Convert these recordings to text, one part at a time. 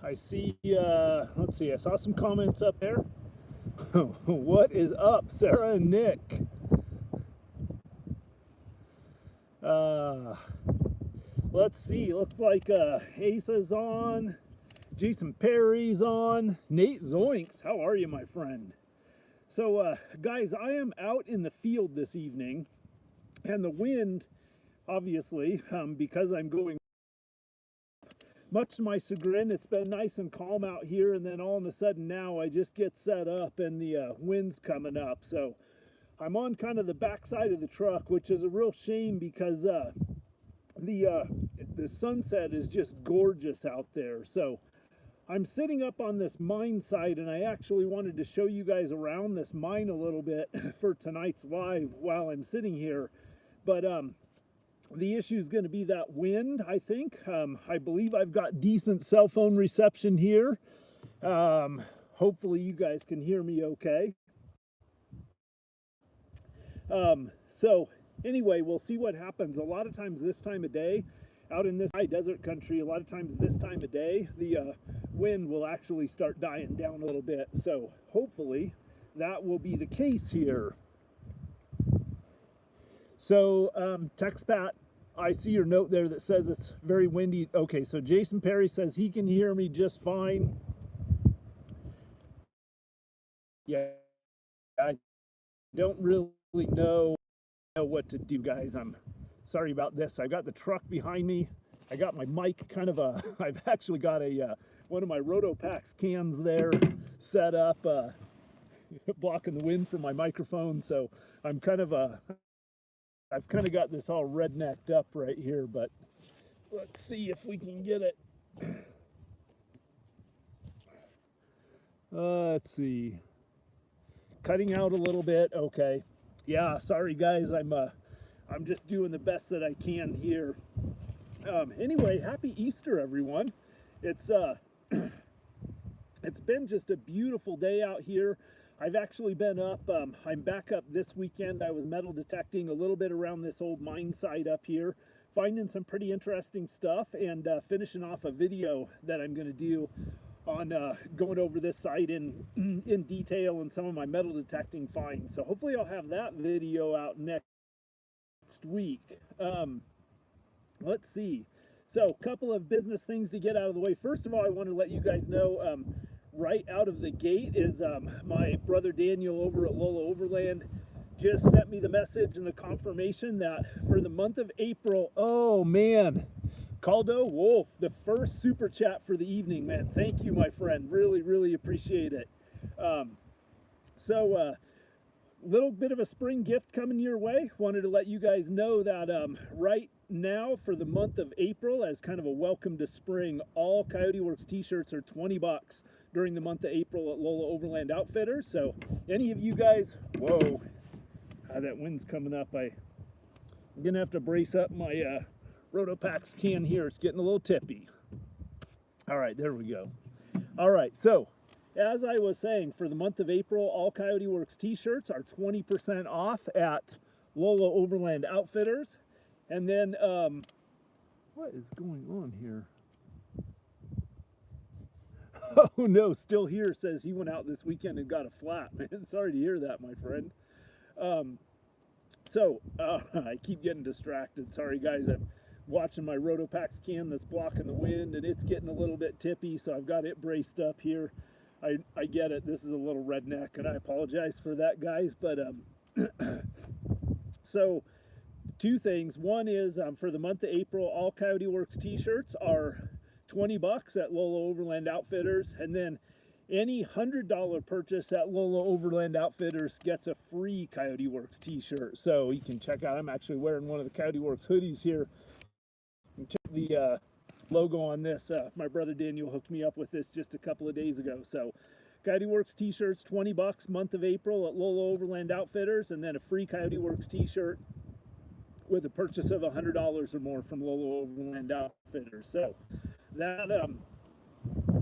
I see, let's see, I saw some comments up there. What is up, Sarah and Nick? Let's see, looks like Asa's on, Jason Perry's on, Nate Zoinks, how are you, my friend? So, guys, I am out in the field this evening, and the wind, obviously, because I'm going, much to my chagrin, it's been nice and calm out here, and then all of a sudden now I just get set up and the wind's coming up. So I'm on kind of the back side of the truck, which is a real shame because the sunset is just gorgeous out there. So I'm sitting up on this mine site, and I actually wanted to show you guys around this mine a little bit for tonight's live while I'm sitting here. But the issue is going to be that wind, I think. I believe I've got decent cell phone reception here. Hopefully you guys can hear me okay. So anyway, we'll see what happens. A lot of times this time of day, out in this high desert country, a lot of times this time of day, the wind will actually start dying down a little bit. So hopefully that will be the case here. So, TextPat, I see your note there that says it's very windy. Okay, so Jason Perry says he can hear me just fine. Yeah, I don't really know what to do, guys. I'm sorry about this. I got the truck behind me. I got my mic kind of I've actually got a one of my Rotopax cans there set up, blocking the wind from my microphone. So I'm kind of I've kind of got this all rednecked up right here, but let's see if we can get it. Let's see. Cutting out a little bit. Okay. Yeah, sorry guys. I'm just doing the best that I can here. Anyway, happy Easter, everyone. It's it's been just a beautiful day out here. I've actually been up, I'm back up this weekend. I was metal detecting a little bit around this old mine site up here, finding some pretty interesting stuff, and finishing off a video that I'm going to do on going over this site in detail and some of my metal detecting finds. So hopefully I'll have that video out next week. Let's see. So a couple of business things to get out of the way. First of all, I want to let you guys know, right out of the gate is my brother Daniel over at Lola Overland just sent me the message and the confirmation that for the month of April, oh man, Caldo Wolf, the first super chat for the evening, man. Thank you, my friend. Really, really appreciate it. Little bit of a spring gift coming your way. Wanted to let you guys know that right now for the month of April, as kind of a welcome to spring, all Coyote Works t-shirts are 20 bucks during the month of April at Lola Overland Outfitters. So any of you guys, whoa, that wind's coming up. I'm gonna have to brace up my Rotopax can here. It's getting a little tippy. All right, there we go. All right, so as I was saying, for the month of April, all Coyote Works t-shirts are 20% off at Lola Overland Outfitters. And then, what is going on here? Oh no, still here says he went out this weekend and got a flat. Man, sorry to hear that, my friend. I keep getting distracted. Sorry guys, I'm watching my Rotopax can that's blocking the wind, and it's getting a little bit tippy, so I've got it braced up here. I get it. This is a little redneck, and I apologize for that, guys. But so two things. One is for the month of April, all Coyote Works t-shirts are 20 bucks at Lola Overland Outfitters, and then any $100 purchase at Lola Overland Outfitters gets a free Coyote Works t-shirt. So you can check out. I'm actually wearing one of the Coyote Works hoodies here. You can check the logo on this. My brother Daniel hooked me up with this just a couple of days ago. So Coyote Works t-shirts, 20 bucks month of April at Lola Overland Outfitters, and then a free Coyote Works t-shirt with a purchase of $100 or more from Lola Overland Outfitters. So that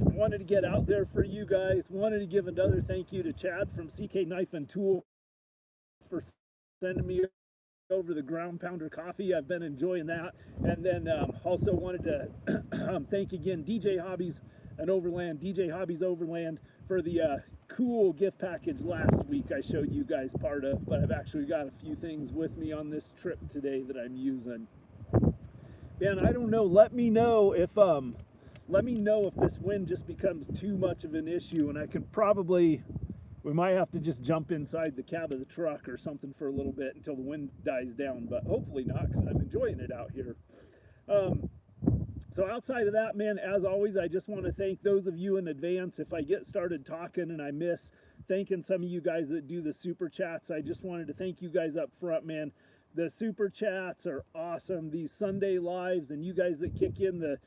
wanted to get out there for you guys. Wanted to give another thank you to Chad from CK Knife and Tool for sending me over the ground pounder coffee. I've been enjoying that. And then also wanted to thank again DJ Hobbies an Overland, DJ Hobbies Overland, for the cool gift package last week I showed you guys part of, but I've actually got a few things with me on this trip today that I'm using. Man, I don't know, let me know if this wind just becomes too much of an issue, and I can probably, we might have to just jump inside the cab of the truck or something for a little bit until the wind dies down, but hopefully not, because I'm enjoying it out here. So outside of that, man, as always, I just want to thank those of you in advance. If I get started talking and I miss thanking some of you guys that do the super chats, I just wanted to thank you guys up front, man. The super chats are awesome. These Sunday lives, and you guys that kick in the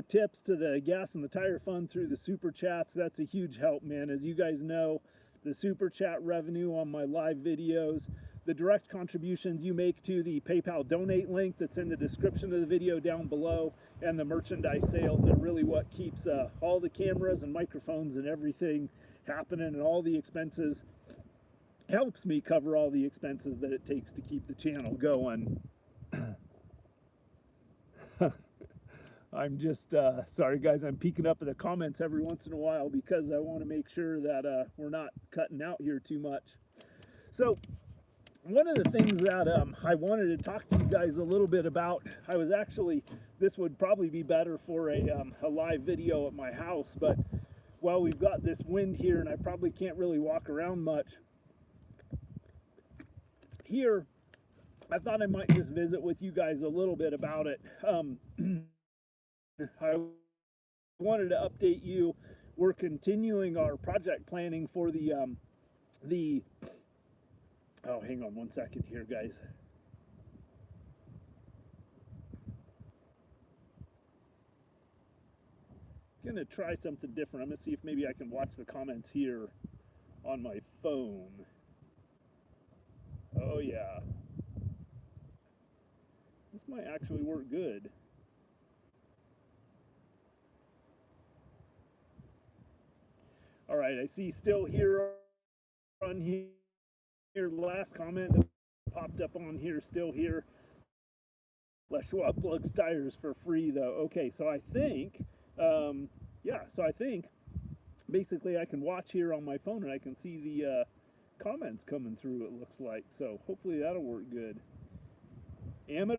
tips to the gas and the tire fund through the super chats, that's a huge help, man. As you guys know, the super chat revenue on my live videos, the direct contributions you make to the PayPal donate link that's in the description of the video down below, and the merchandise sales are really what keeps all the cameras and microphones and everything happening, and all the expenses, helps me cover all the expenses that it takes to keep the channel going. I'm just, sorry guys, I'm peeking up at the comments every once in a while because I want to make sure that we're not cutting out here too much. So, one of the things that I wanted to talk to you guys a little bit about, I was actually, this would probably be better for a live video at my house, but while we've got this wind here and I probably can't really walk around much here, I thought I might just visit with you guys a little bit about it. I wanted to update you. We're continuing our project planning for the oh, hang on one second here, guys. Gonna try something different. I'm gonna see if maybe I can watch the comments here on my phone. Oh yeah. This might actually work good. All right, I see still here on here. The last comment that popped up on here, still here. Les Schwab plugs tires for free though. Okay, so I think, yeah, so I think basically I can watch here on my phone and I can see the comments coming through, it looks like. So hopefully that'll work good. Amateur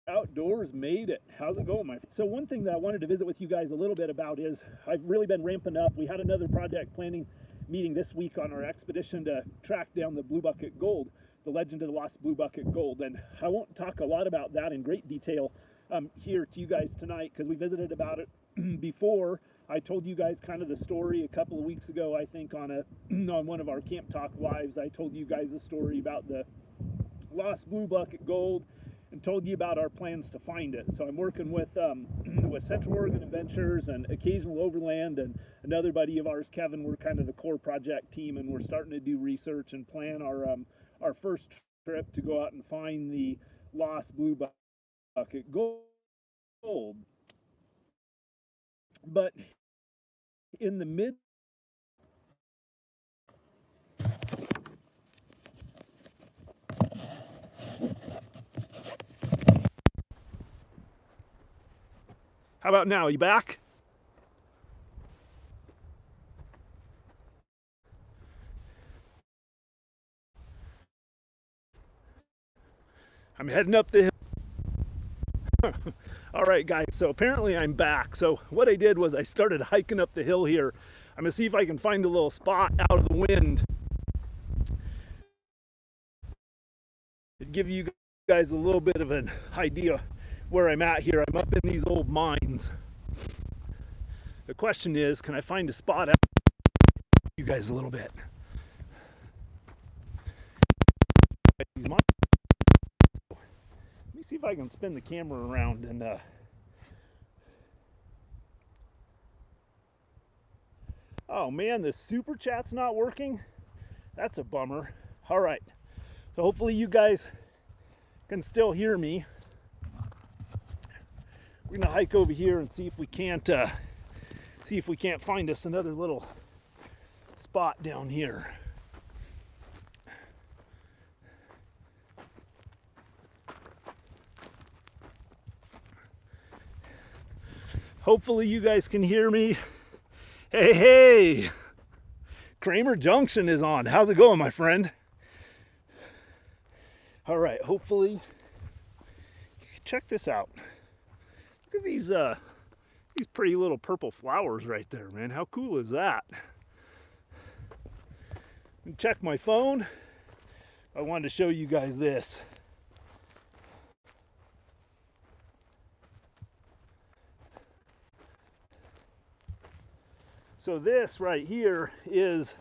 Outdoors made it. How's it going, my friend? So one thing that I wanted to visit with you guys a little bit about is I've really been ramping up. We had another project planning meeting this week on our expedition to track down the Blue Bucket Gold, the legend of the lost Blue Bucket Gold. And I won't talk a lot about that in great detail here to you guys tonight, because we visited about it before. I told you guys kind of the story a couple of weeks ago, I think, on one of our Camp Talk lives. I told you guys the story about the lost Blue Bucket Gold and told you about our plans to find it. So I'm working with Central Oregon Adventures and Occasional Overland and another buddy of ours, Kevin. We're kind of the core project team, and we're starting to do research and plan our first trip to go out and find the lost Blue Bucket Gold. But in the mid How about now? You back? I'm heading up the hill. All right, guys, so apparently I'm back. So what I did was I started hiking up the hill here. I'm gonna see if I can find a little spot out of the wind. It'd give you guys a little bit of an idea where I'm at here. I'm up in these old mines. The question is, can I find a spot out you guys a little bit? Let me see if I can spin the camera around and oh man, the super chat's not working. That's a bummer. All right, so hopefully you guys can still hear me. We're gonna hike over here and see if we can't find us another little spot down here. Hopefully you guys can hear me. Hey, hey! Kramer Junction is on. How's it going, my friend? All right, hopefully, check this out. Look at these pretty little purple flowers right there, man. How cool is that? Check my phone. I wanted to show you guys this. So this right here is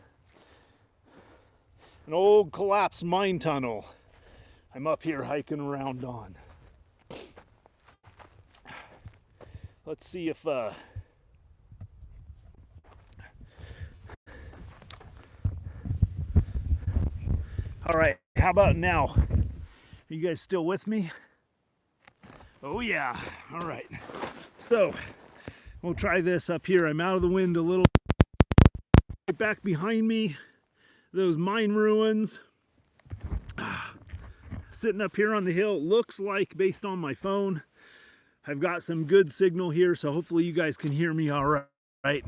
an old collapsed mine tunnel I'm up here hiking around on. Let's see if all right, how about now? Are you guys still with me? Oh yeah. All right. So we'll try this up here. I'm out of the wind a little. Right back behind me, those mine ruins. Sitting up here on the hill, looks like, based on my phone, I've got some good signal here, so hopefully you guys can hear me all right.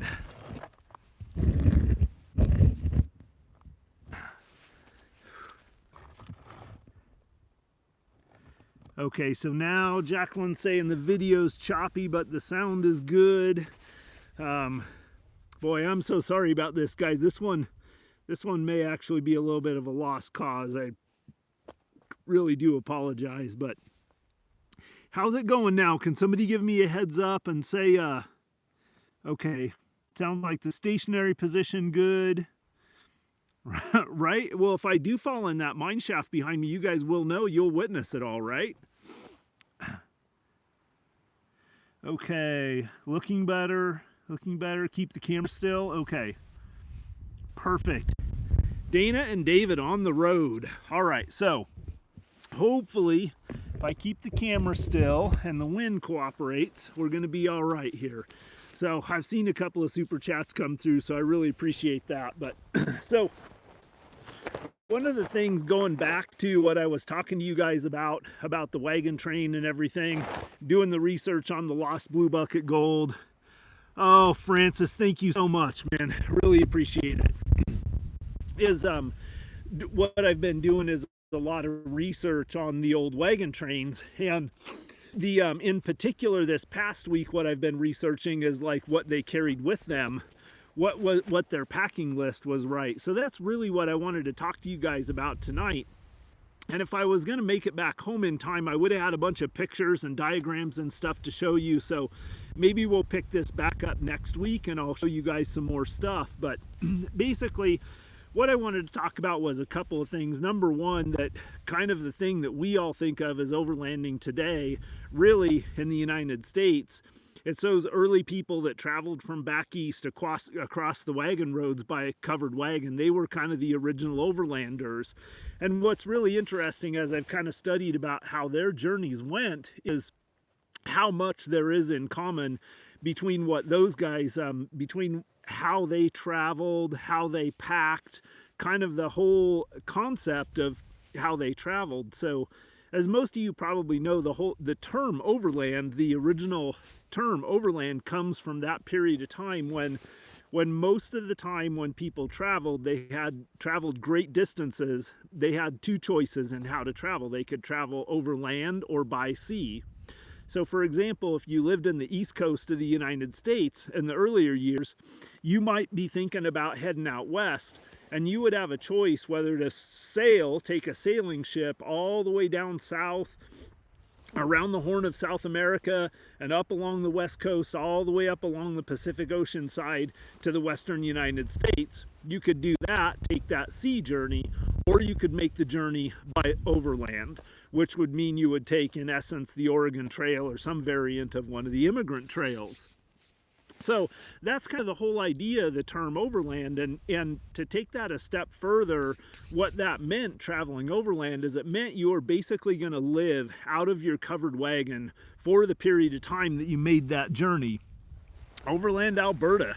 Okay, so now Jacqueline's saying the video's choppy, but the sound is good. Boy, I'm so sorry about this, guys. This one may actually be a little bit of a lost cause. I really do apologize, but how's it going now? Can somebody give me a heads up and say, okay, sounds like the stationary position good. Right? Well, if I do fall in that mine shaft behind me, you guys will know. You'll witness it all, right? Okay, looking better. Keep the camera still. Okay, perfect. Dana and David on the road. All right, so hopefully if I keep the camera still and the wind cooperates, we're going to be all right here. So I've seen a couple of super chats come through, so I really appreciate that. But so one of the things, going back to what I was talking to you guys about the wagon train and everything, doing the research on the lost blue bucket gold. Oh, Francis, thank you so much, man. Really appreciate it. What I've been doing is a lot of research on the old wagon trains, and the in particular this past week, what I've been researching is like what they carried with them, what their packing list was, right? So that's really what I wanted to talk to you guys about tonight. And if I was going to make it back home in time, I would have had a bunch of pictures and diagrams and stuff to show you. So maybe we'll pick this back up next week and I'll show you guys some more stuff. But basically, what I wanted to talk about was a couple of things. Number one, that kind of the thing that we all think of as overlanding today, really in the United States, it's those early people that traveled from back east across the wagon roads by a covered wagon. They were kind of the original overlanders. And what's really interesting, as I've kind of studied about how their journeys went, is how much there is in common between what those guys, between how they traveled, how they packed, kind of the whole concept of how they traveled. So as most of you probably know, the term overland, the original term overland, comes from that period of time when most of the time when people traveled, they had traveled great distances. They had two choices in how to travel. They could travel over land or by sea. So for example, if you lived in the East Coast of the United States in the earlier years, you might be thinking about heading out west, and you would have a choice whether to take a sailing ship all the way down south, around the Horn of South America, and up along the West Coast, all the way up along the Pacific Ocean side to the Western United States. You could do that, take that sea journey, or you could make the journey by overland, which would mean you would take, in essence, the Oregon Trail or some variant of one of the immigrant trails. So that's kind of the whole idea of the term overland. And to take that a step further, what that meant, traveling overland, is it meant you were basically going to live out of your covered wagon for the period of time that you made that journey. Overland Alberta.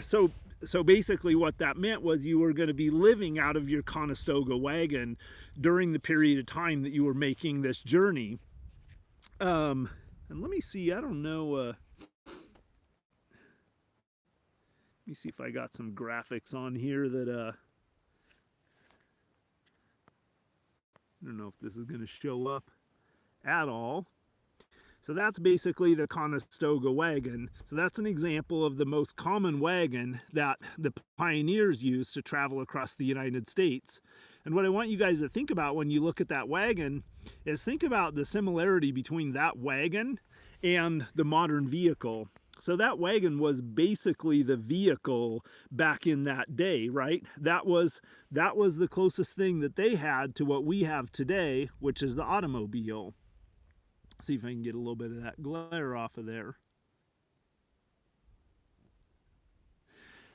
So basically what that meant was you were going to be living out of your Conestoga wagon during the period of time that you were making this journey. And let me see, I don't know, let me see if I got some graphics on here that, I don't know if this is going to show up at all. So that's basically the Conestoga wagon. So that's an example of the most common wagon that the pioneers used to travel across the United States. And what I want you guys to think about when you look at that wagon is think about the similarity between that wagon and the modern vehicle. So that wagon was basically the vehicle back in that day, right? That was the closest thing that they had to what we have today, which is the automobile. See if I can get a little bit of that glare off of there.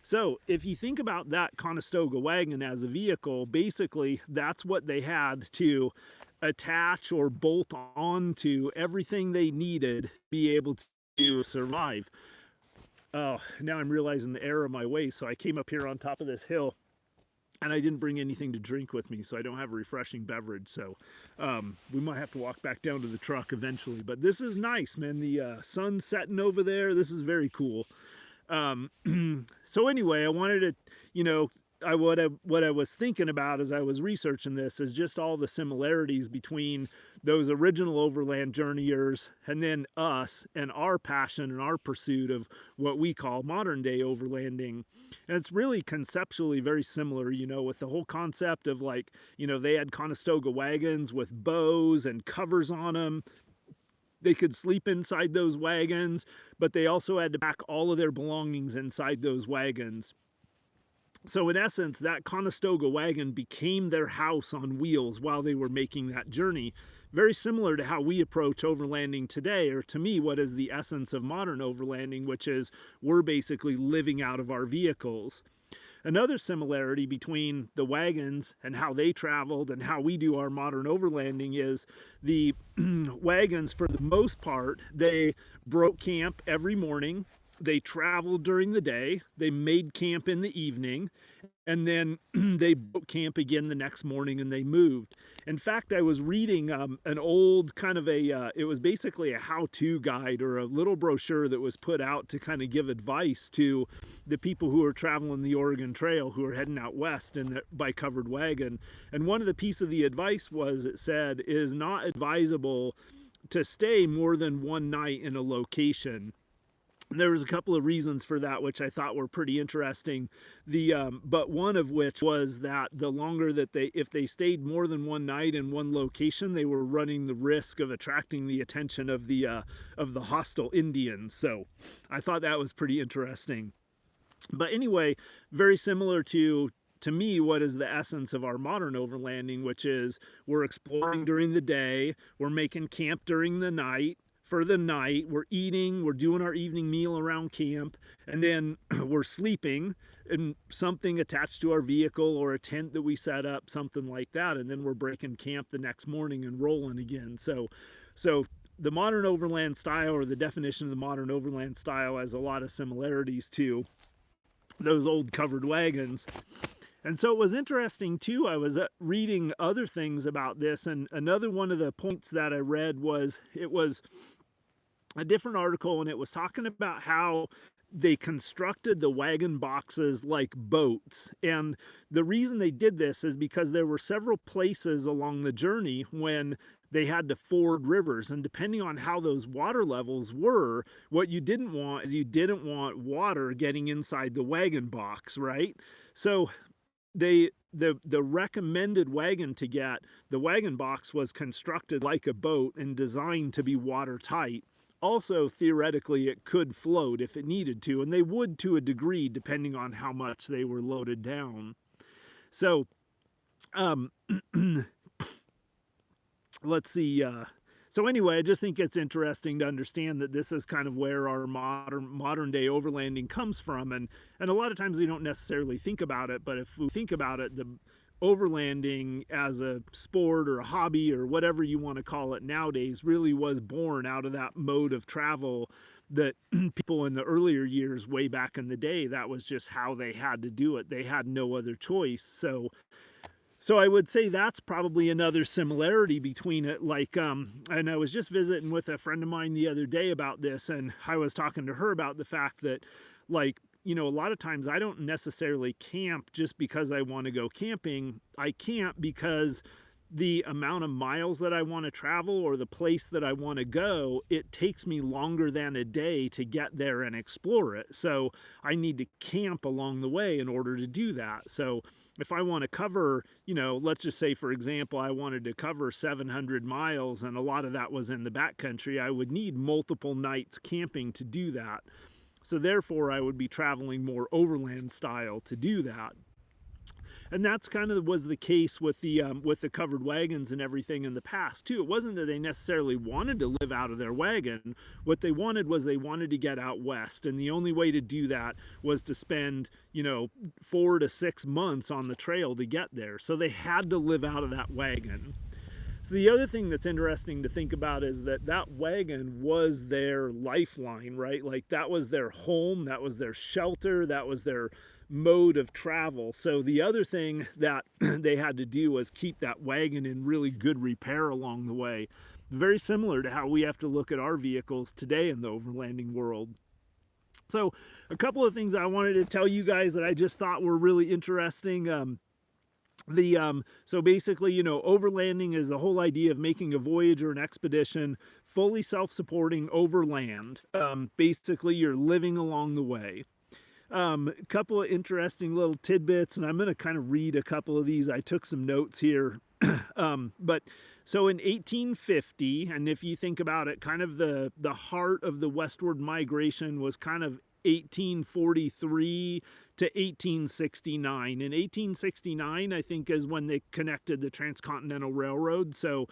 So if you think about that Conestoga wagon as a vehicle, basically that's what they had to attach or bolt on to everything they needed to be able to survive. Oh, now I'm realizing the error of my way, so I came up here on top of this hill and I didn't bring anything to drink with me, so I don't have a refreshing beverage. So we might have to walk back down to the truck eventually. But this is nice, man. The sun's setting over there. This is very cool. So anyway, I wanted to, you know, what I was thinking about as I was researching this is just all the similarities between those original overland journeyers and then us and our passion and our pursuit of what we call modern day overlanding. And it's really conceptually very similar, you know, with the whole concept of, like, you know, they had Conestoga wagons with bows and covers on them. They could sleep inside those wagons, but they also had to pack all of their belongings inside those wagons. So in essence, that Conestoga wagon became their house on wheels while they were making that journey. Very similar to how we approach overlanding today, or to me, what is the essence of modern overlanding, which is we're basically living out of our vehicles. Another similarity between the wagons and how they traveled and how we do our modern overlanding is the wagons, for the most part, they broke camp every morning. They traveled during the day, they made camp in the evening, and then they broke camp again the next morning and they moved. In fact, I was reading an old kind of it was basically a how-to guide or a little brochure that was put out to kind of give advice to the people who are traveling the Oregon Trail, who are heading out west by covered wagon. And one of the pieces of the advice was, it said, it is not advisable to stay more than one night in a location. There was a couple of reasons for that, which I thought were pretty interesting. But one of which was that the longer that if they stayed more than one night in one location, they were running the risk of attracting the attention of the hostile Indians. So I thought that was pretty interesting. But anyway, very similar to me, what is the essence of our modern overlanding, which is we're exploring during the day, we're making camp during the night. For the night, we're eating, we're doing our evening meal around camp, and then we're sleeping in something attached to our vehicle or a tent that we set up, something like that, and then we're breaking camp the next morning and rolling again. So the modern overland style, or the definition of the modern overland style, has a lot of similarities to those old covered wagons. And so it was interesting too, I was reading other things about this, and another one of the points that I read was, it was a different article, and it was talking about how they constructed the wagon boxes like boats. And the reason they did this is because there were several places along the journey when they had to ford rivers, and depending on how those water levels were, what you didn't want is you didn't want water getting inside the wagon box, right? So the recommended wagon to get, the wagon box was constructed like a boat and designed to be watertight. Also, theoretically, it could float if it needed to, and they would to a degree, depending on how much they were loaded down. So, let's see. So anyway, I just think it's interesting to understand that this is kind of where our modern day overlanding comes from, and a lot of times we don't necessarily think about it, but if we think about it, the overlanding as a sport or a hobby or whatever you want to call it nowadays really was born out of that mode of travel that people in the earlier years, way back in the day, that was just how they had to do it. They had no other choice. So So I would say that's probably another similarity between it. Like, and I was just visiting with a friend of mine the other day about this, and I was talking to her about the fact that, like, you know, a lot of times I don't necessarily camp just because I want to go camping. I camp because the amount of miles that I want to travel or the place that I want to go, it takes me longer than a day to get there and explore it. So I need to camp along the way in order to do that. So if I want to cover, you know, let's just say, for example, I wanted to cover 700 miles and a lot of that was in the backcountry, I would need multiple nights camping to do that. So therefore, I would be traveling more overland style to do that. And that's kind of was the case with the covered wagons and everything in the past too. It wasn't that they necessarily wanted to live out of their wagon. What they wanted was they wanted to get out west, and the only way to do that was to spend, you know, 4 to 6 months on the trail to get there. So they had to live out of that wagon. So the other thing that's interesting to think about is that that wagon was their lifeline, right? Like that was their home, that was their shelter, that was their mode of travel. So the other thing that they had to do was keep that wagon in really good repair along the way. Very similar to how we have to look at our vehicles today in the overlanding world. So a couple of things I wanted to tell you guys that I just thought were really interesting. So basically, you know, overlanding is the whole idea of making a voyage or an expedition fully self-supporting overland. Basically, you're living along the way. A couple of interesting little tidbits, and I'm going to kind of read a couple of these. I took some notes here. But so in 1850, and if you think about it, kind of the heart of the westward migration was kind of 1843 to 1869. In 1869, I think, is when they connected the Transcontinental Railroad. So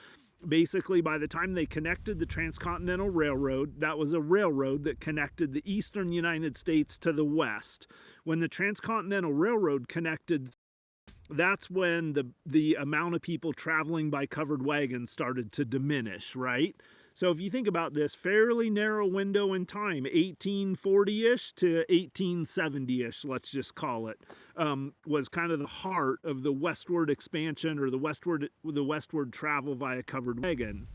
basically, by the time they connected the Transcontinental Railroad, that was a railroad that connected the eastern United States to the west. When the Transcontinental Railroad connected, that's when the amount of people traveling by covered wagons started to diminish, right? So if you think about this fairly narrow window in time, 1840-ish to 1870-ish, let's just call it, was kind of the heart of the westward expansion or the westward travel via covered wagon.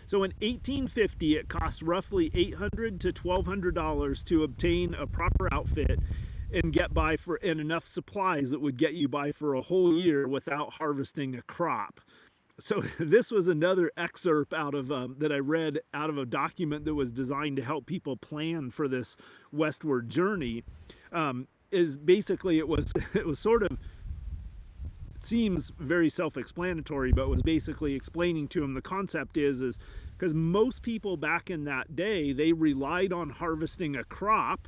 So in 1850, it cost roughly $800 to $1,200 to obtain a proper outfit and get by and enough supplies that would get you by for a whole year without harvesting a crop. So this was another excerpt out of that I read out of a document that was designed to help people plan for this westward journey. Is basically it was sort of, it seems very self-explanatory, but was basically explaining to them the concept is because most people back in that day, they relied on harvesting a crop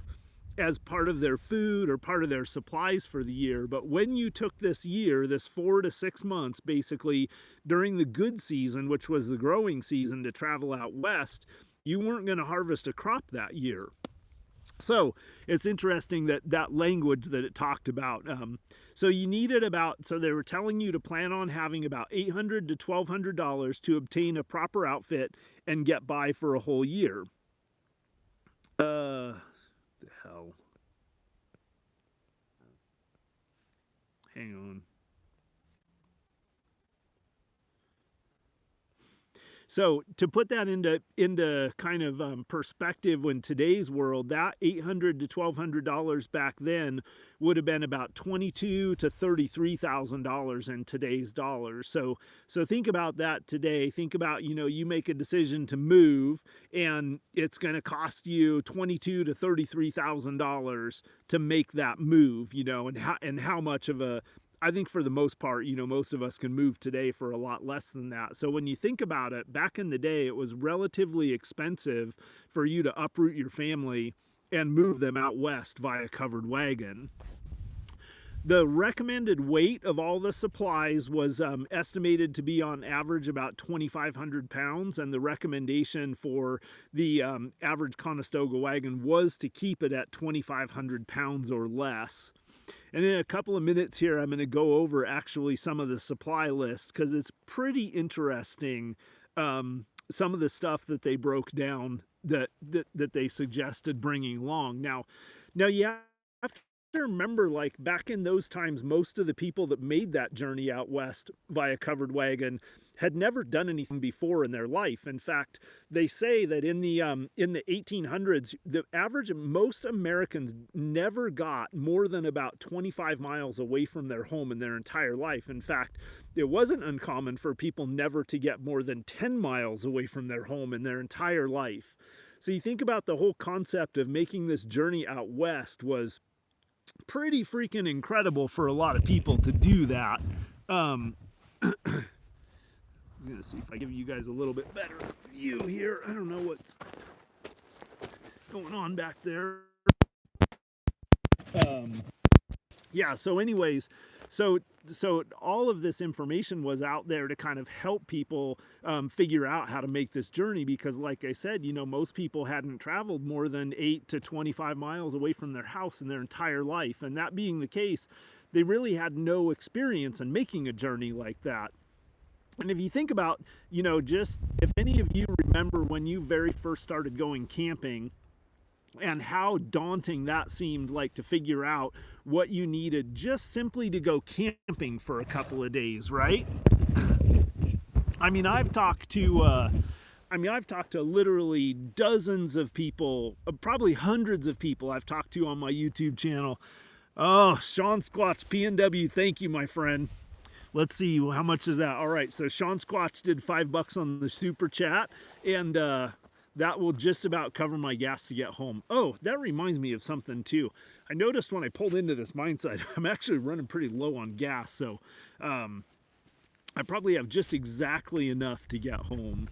as part of their food or part of their supplies for the year. But when you took this year, this 4 to 6 months, basically during the good season, which was the growing season to travel out west, you weren't going to harvest a crop that year. So it's interesting that language that it talked about. So you needed so they were telling you to plan on having about $800 to $1,200 to obtain a proper outfit and get by for a whole year. The hell? Hang on. So to put that into kind of perspective, in today's world, that $800 to $1,200 back then would have been about $22,000 to $33,000 in today's dollars. So think about that today. Think about, you know, you make a decision to move, and it's going to cost you $22,000 to $33,000 to make that move. You know, and how much of a, I think for the most part, you know, most of us can move today for a lot less than that. So when you think about it, back in the day, it was relatively expensive for you to uproot your family and move them out west via covered wagon. The recommended weight of all the supplies was estimated to be on average about 2,500 pounds, and the recommendation for the average Conestoga wagon was to keep it at 2,500 pounds or less. And in a couple of minutes here, I'm going to go over actually some of the supply list, because it's pretty interesting, some of the stuff that they broke down that they suggested bringing along. Now you have remember, like, back in those times, most of the people that made that journey out west via covered wagon had never done anything before in their life. In fact, they say that in the 1800s, the average, most Americans never got more than about 25 miles away from their home in their entire life. In fact, it wasn't uncommon for people never to get more than 10 miles away from their home in their entire life. So you think about the whole concept of making this journey out west was pretty freaking incredible for a lot of people to do that. I'm gonna see if I give you guys a little bit better view here. I don't know what's going on back there. Yeah, so anyways, so all of this information was out there to kind of help people figure out how to make this journey, because like I said, you know, most people hadn't traveled more than 8 to 25 miles away from their house in their entire life. And that being the case, they really had no experience in making a journey like that. And if you think about, you know, just if any of you remember when you very first started going camping, and how daunting that seemed, like, to figure out what you needed just simply to go camping for a couple of days, right? I mean, I've talked to literally dozens of people, probably hundreds of people I've talked to on my YouTube channel. Oh, Sean Squatch, PNW, thank you, my friend. Let's see, how much is that? All right, so Sean Squatch did $5 on the super chat, and that will just about cover my gas to get home. Oh, that reminds me of something too. I noticed when I pulled into this mine site, I'm actually running pretty low on gas, so I probably have just exactly enough to get home.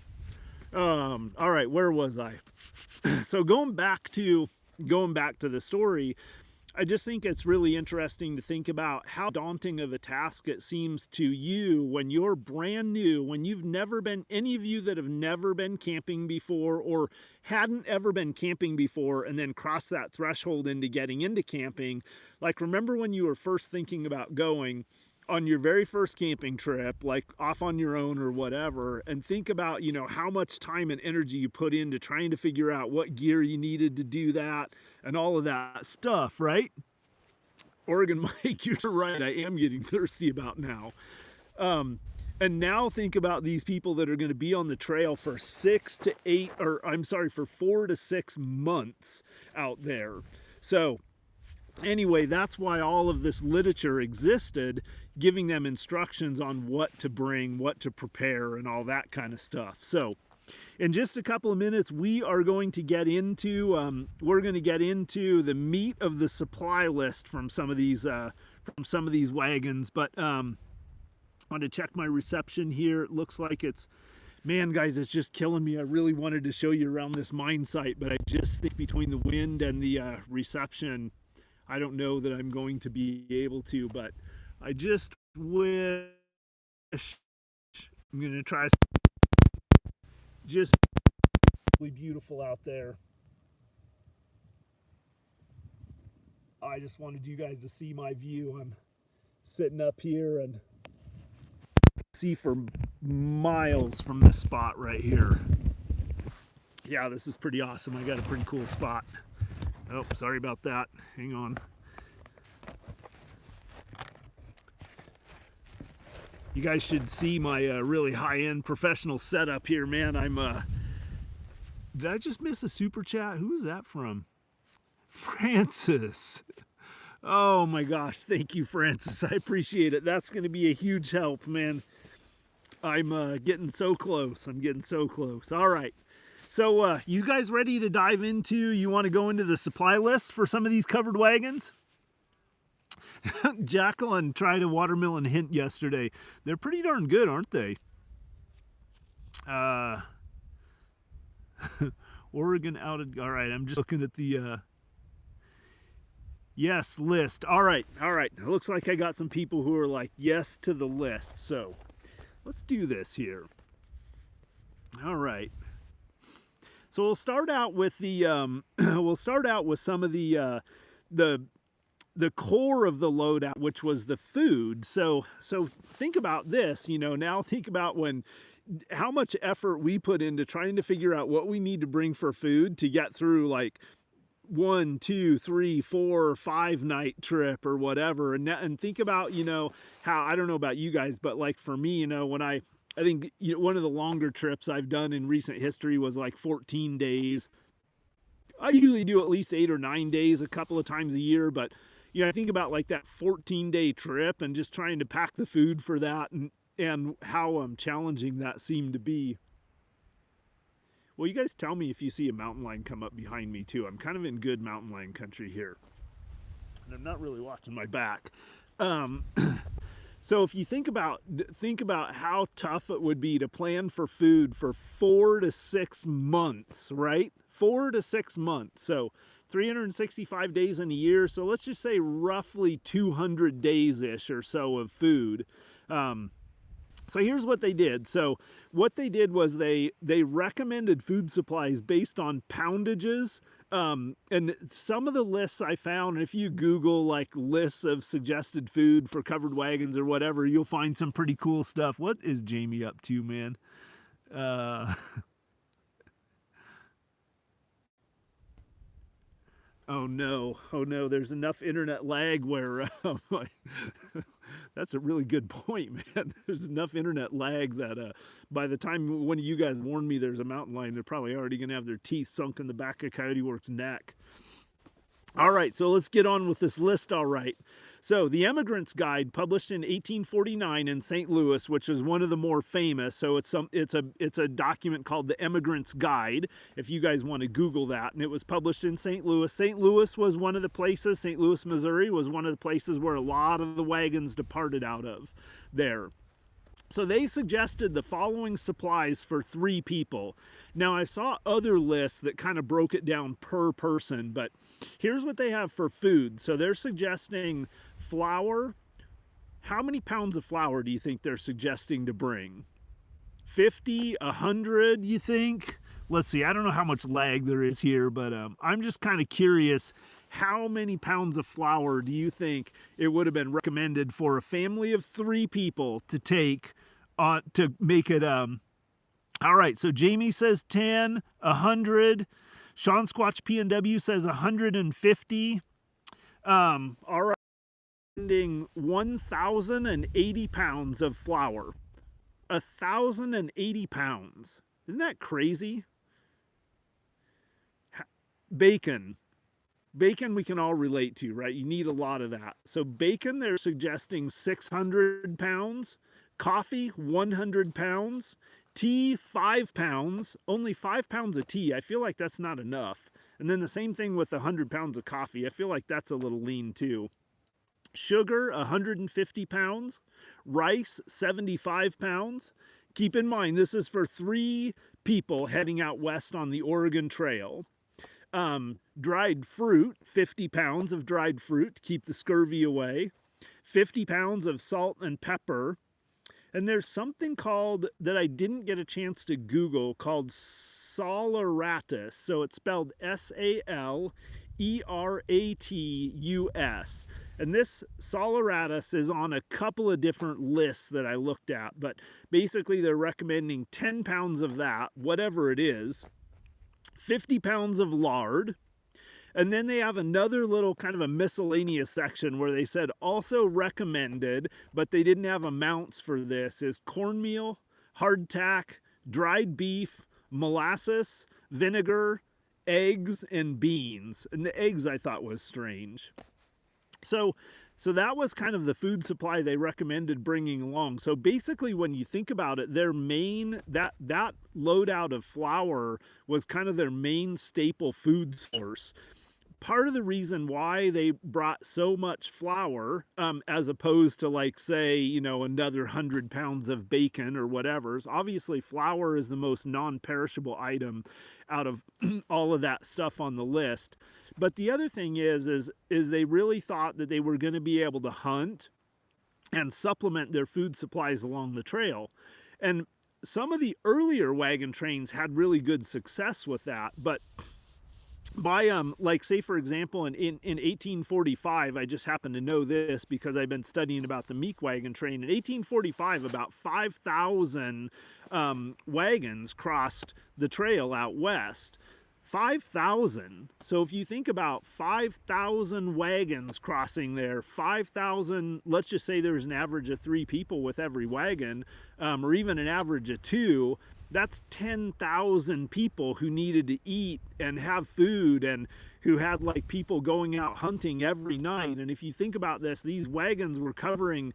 All right, where was I? So going back to the story, I just think it's really interesting to think about how daunting of a task it seems to you when you're brand new, when you've never been, any of you that have never been camping before or hadn't ever been camping before and then cross that threshold into getting into camping. Like, remember when you were first thinking about going on your very first camping trip, like off on your own or whatever, and think about, you know, how much time and energy you put into trying to figure out what gear you needed to do that and all of that stuff, right? Oregon Mike, you're right, I am getting thirsty about now. And now think about these people that are going to be on the trail for 4 to 6 months out there. So anyway, that's why all of this literature existed, giving them instructions on what to bring, what to prepare, and all that kind of stuff. So in just a couple of minutes, we are going to get into the meat of the supply list from some of these wagons. But I want to check my reception here. It looks like it's, man, guys, it's just killing me. I really wanted to show you around this mine site, but I just think between the wind and the reception, I don't know that I'm going to be able to. But I just wish, I'm going to try. Just really beautiful out there. I just wanted you guys to see my view. I'm sitting up here and see for miles from this spot right here. Yeah, this is pretty awesome. I got a pretty cool spot. Oh, sorry about that. Hang on. You guys should see my really high-end professional setup here, man. Did I just miss a super chat? Who is that from? Francis. Oh my gosh, thank you, Francis. I appreciate it. That's going to be a huge help, man. I'm getting so close. I'm getting so close. All right. So you guys ready to dive into, you want to go into the supply list for some of these covered wagons? Jacqueline tried a watermelon hint yesterday. They're pretty darn good, aren't they? Oregon outed. All right, I'm just looking at the yes list. All right. It looks like I got some people who are like yes to the list. So let's do this here. All right. So we'll start out with the some of the core of the loadout, which was the food. So think about this, you know, now think about how much effort we put into trying to figure out what we need to bring for food to get through, like, 1, 2, 3, 4, 5 night trip or whatever. And think about, you know, how, I don't know about you guys, but like for me, you know, when I think, you know, one of the longer trips I've done in recent history was like 14 days. I usually do at least 8 or 9 days a couple of times a year, but you know, I think about like that 14-day trip and just trying to pack the food for that, and how challenging that seemed to be. Well, you guys tell me if you see a mountain lion come up behind me too. I'm kind of in good mountain lion country here, and I'm not really watching my back. So if you think about how tough it would be to plan for food for 4 to 6 months, right? 4 to 6 months. So 365 days in a year. So let's just say roughly 200 days-ish or so of food. So here's what they did. So what they did was they recommended food supplies based on poundages. And some of the lists I found, and if you Google like lists of suggested food for covered wagons or whatever, you'll find some pretty cool stuff. What is Jamie up to, man? Oh no, there's enough internet lag where that's a really good point, man. There's enough internet lag that by the time one of you guys warned me there's a mountain lion, they're probably already going to have their teeth sunk in the back of Coyote Works' neck. All right, so let's get on with this list. All right. So the Immigrants Guide, published in 1849 in St. Louis, which is one of the more famous. So it's a document called the Immigrants Guide, if you guys want to Google that. And it was published in St. Louis. St. Louis was one of the places, St. Louis, Missouri was one of the places where a lot of the wagons departed out of there. So they suggested the following supplies for 3 people. Now I saw other lists that kind of broke it down per person, but here's what they have for food. So they're suggesting flour. How many pounds of flour do you think they're suggesting to bring? 50, 100, you think? Let's see, I don't know how much lag there is here, but I'm just kind of curious. How many pounds of flour do you think it would have been recommended for a family of 3 people to take to make it? All right, so Jamie says 10, 100. Sean Squatch PNW says 150. All right, 1,080 pounds of flour. 1,080 pounds. Isn't that crazy? Bacon. Bacon we can all relate to, right? You need a lot of that. So bacon, they're suggesting 600 pounds. Coffee, 100 pounds. Tea, 5 pounds. Only 5 pounds of tea. I feel like that's not enough. And then the same thing with 100 pounds of coffee. I feel like that's a little lean too. Sugar, 150 pounds. Rice, 75 pounds. Keep in mind, this is for 3 people heading out west on the Oregon Trail. Dried fruit, 50 pounds of dried fruit to keep the scurvy away. 50 pounds of salt and pepper. And there's something called, that I didn't get a chance to Google, called saleratus. So it's spelled S-A-L-E-R-A-T-U-S. And this saleratus is on a couple of different lists that I looked at. But basically they're recommending 10 pounds of that, whatever it is. 50 pounds of lard. And then they have another little kind of a miscellaneous section where they said also recommended, but they didn't have amounts for this, is cornmeal, hardtack, dried beef, molasses, vinegar, eggs, and beans. And the eggs I thought was strange. So that was kind of the food supply they recommended bringing along. So basically when you think about it, their main, that loadout of flour was kind of their main staple food source. Part of the reason why they brought so much flour, as opposed to like, say, you know, another 100 pounds of bacon or whatever, is obviously flour is the most non-perishable item out of all of that stuff on the list. But the other thing is they really thought that they were going to be able to hunt and supplement their food supplies along the trail. And some of the earlier wagon trains had really good success with that, but by like, say for example in 1845, I just happen to know this because I've been studying about the Meek wagon train. In 1845, about 5,000 wagons crossed the trail out west. 5,000. So if you think about 5,000 wagons crossing there, 5,000, let's just say there's an average of 3 people with every wagon, or even an average of 2, that's 10,000 people who needed to eat and have food, and who had like people going out hunting every night. And if you think about this, these wagons were covering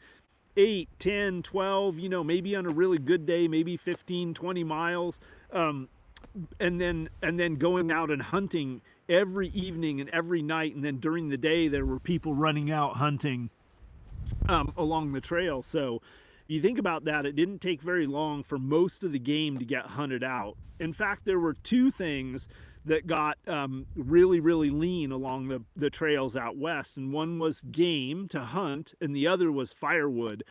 8, 10, 12, you know, maybe on a really good day, maybe 15, 20 miles. And then going out and hunting every evening and every night, and then during the day there were people running out hunting along the trail. So if you think about that, it didn't take very long for most of the game to get hunted out. In fact, there were 2 things that got really lean along the trails out west, and one was game to hunt and the other was firewood.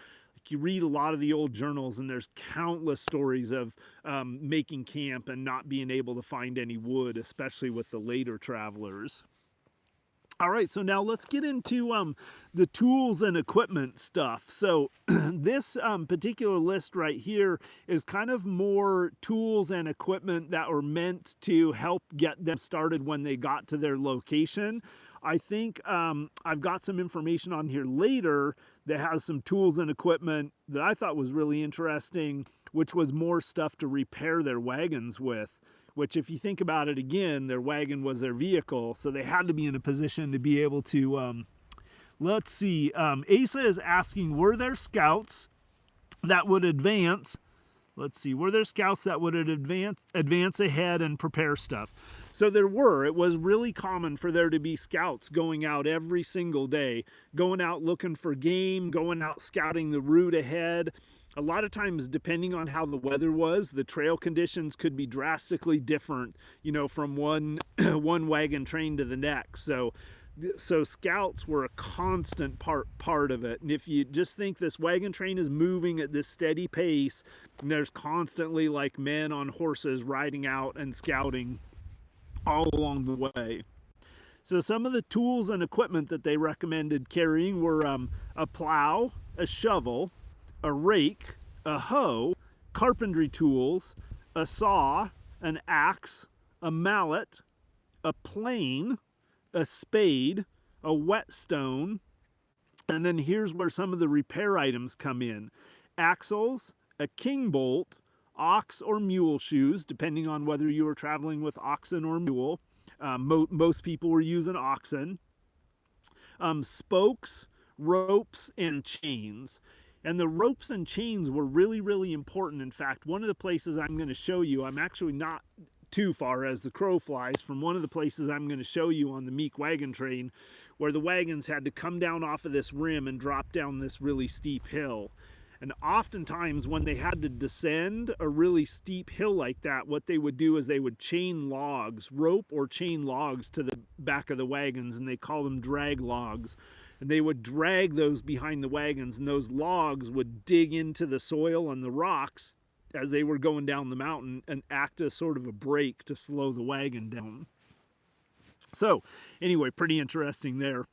You read a lot of the old journals and there's countless stories of making camp and not being able to find any wood, especially with the later travelers. All right, so now let's get into the tools and equipment stuff. So this particular list right here is kind of more tools and equipment that were meant to help get them started when they got to their location. I think I've got some information on here later that has some tools and equipment that I thought was really interesting, which was more stuff to repair their wagons with, which if you think about it again, their wagon was their vehicle, so they had to be in a position to be able to, let's see, Asa is asking, were there scouts that would advance? Let's see, were there scouts that would advance ahead and prepare stuff? So there were. It was really common for there to be scouts going out every single day, going out looking for game, going out scouting the route ahead. A lot of times, depending on how the weather was, the trail conditions could be drastically different, you know, from one wagon train to the next. So scouts were a constant part of it. And if you just think this wagon train is moving at this steady pace, and there's constantly like men on horses riding out and scouting all along the way. So some of the tools and equipment that they recommended carrying were a plow, a shovel, a rake, a hoe, carpentry tools, a saw, an axe, a mallet, a plane, a spade, a whetstone, and then here's where some of the repair items come in. Axles, a king bolt, ox or mule shoes, depending on whether you were traveling with oxen or mule. Most people were using oxen. Spokes, ropes, and chains. And the ropes and chains were really important. In fact, one of the places I'm going to show you, I'm actually not too far as the crow flies from one of the places I'm going to show you on the Meek wagon train, where the wagons had to come down off of this rim and drop down this really steep hill. And oftentimes when they had to descend a really steep hill like that, what they would do is they would chain logs, rope or chain logs to the back of the wagons, and they call them drag logs. And they would drag those behind the wagons, and those logs would dig into the soil and the rocks as they were going down the mountain and act as sort of a brake to slow the wagon down. So anyway, pretty interesting there.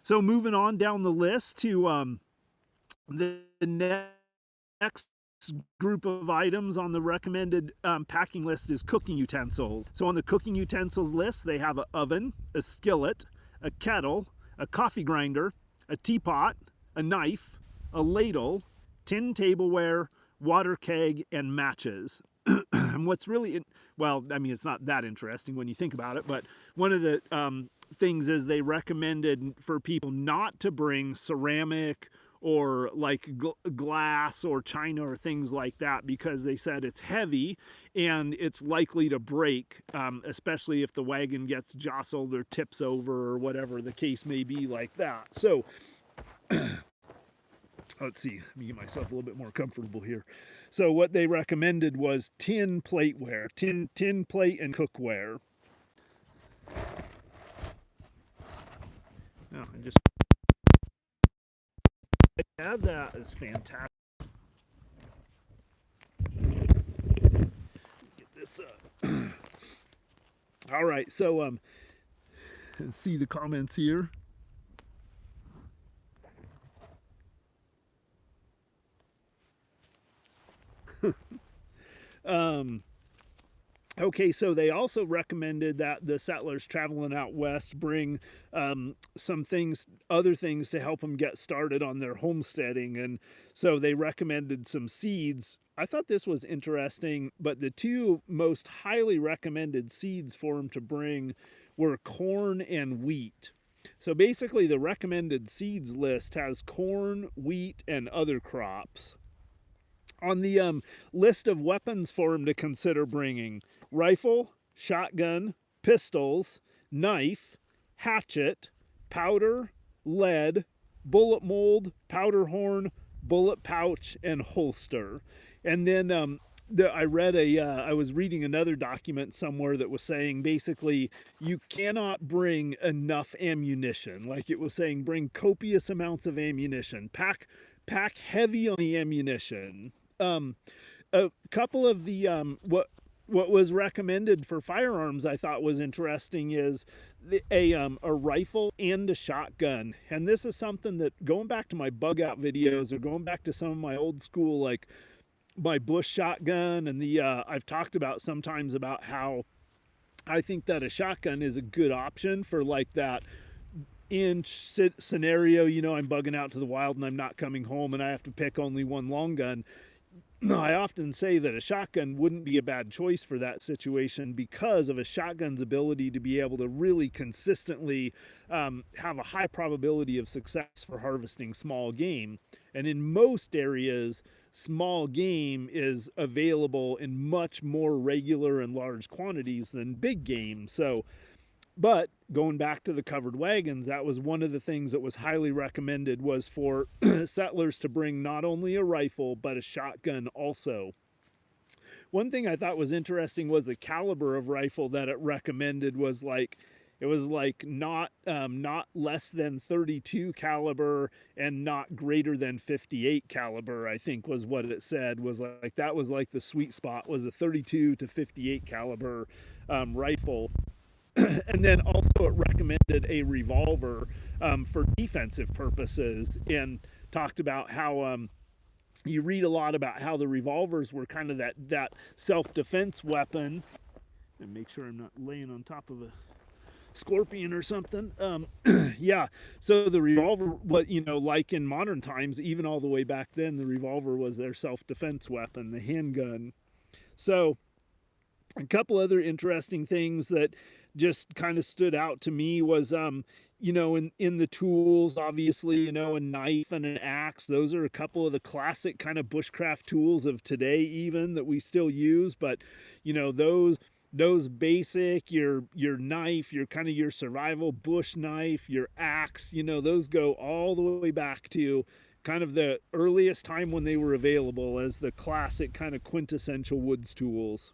So moving on down the list to the next group of items on the recommended packing list is cooking utensils. So on the cooking utensils list, they have an oven, a skillet, a kettle, a coffee grinder, a teapot, a knife, a ladle, tin tableware, water keg, and matches. And what's really, well, I mean, it's not that interesting when you think about it, but one of the things is they recommended for people not to bring ceramic or like glass or china or things like that, because they said it's heavy and it's likely to break, especially if the wagon gets jostled or tips over or whatever the case may be like that. So let's see, let me get myself a little bit more comfortable here. So what they recommended was tin plateware, tin plate and cookware. Oh, I just have that is fantastic. Get this up. All right, so let's see the comments here. Okay, so they also recommended that the settlers traveling out west bring some things, other things to help them get started on their homesteading. And so they recommended some seeds. I thought this was interesting, but the two most highly recommended seeds for them to bring were corn and wheat. So basically, the recommended seeds list has corn, wheat, and other crops. On the list of weapons for him to consider bringing: rifle, shotgun, pistols, knife, hatchet, powder, lead, bullet mold, powder horn, bullet pouch, and holster. And then I was reading another document somewhere that was saying basically you cannot bring enough ammunition. Like it was saying, bring copious amounts of ammunition, pack heavy on the ammunition. A couple of the what was recommended for firearms I thought was interesting is a rifle and a shotgun. And this is something that, going back to my bug out videos or going back to some of my old school, like my Bush shotgun, and the I've talked about sometimes about how I think that a shotgun is a good option for like that scenario. You know, I'm bugging out to the wild and I'm not coming home and I have to pick only one long gun. I often say that a shotgun wouldn't be a bad choice for that situation because of a shotgun's ability to be able to really consistently have a high probability of success for harvesting small game. And in most areas, small game is available in much more regular and large quantities than big game. So, but going back to the covered wagons, that was one of the things that was highly recommended, was for settlers to bring not only a rifle, but a shotgun also. One thing I thought was interesting was the caliber of rifle that it recommended was like, it was like not less than 32 caliber and not greater than 58 caliber, I think was what it said. Was like, that was like the sweet spot, was a 32 to 58 caliber rifle. And then also it recommended a revolver for defensive purposes, and talked about how you read a lot about how the revolvers were kind of that self-defense weapon. And make sure I'm not laying on top of a scorpion or something. Yeah, so the revolver, what, you know, like in modern times, even all the way back then, the revolver was their self-defense weapon, the handgun. So a couple other interesting things that just kind of stood out to me was, you know, in the tools, obviously, you know, a knife and an axe. Those are a couple of the classic kind of bushcraft tools of today, even, that we still use. But, you know, those basic, your knife, your kind of your survival bush knife, your axe, you know, those go all the way back to kind of the earliest time when they were available as the classic kind of quintessential woods tools.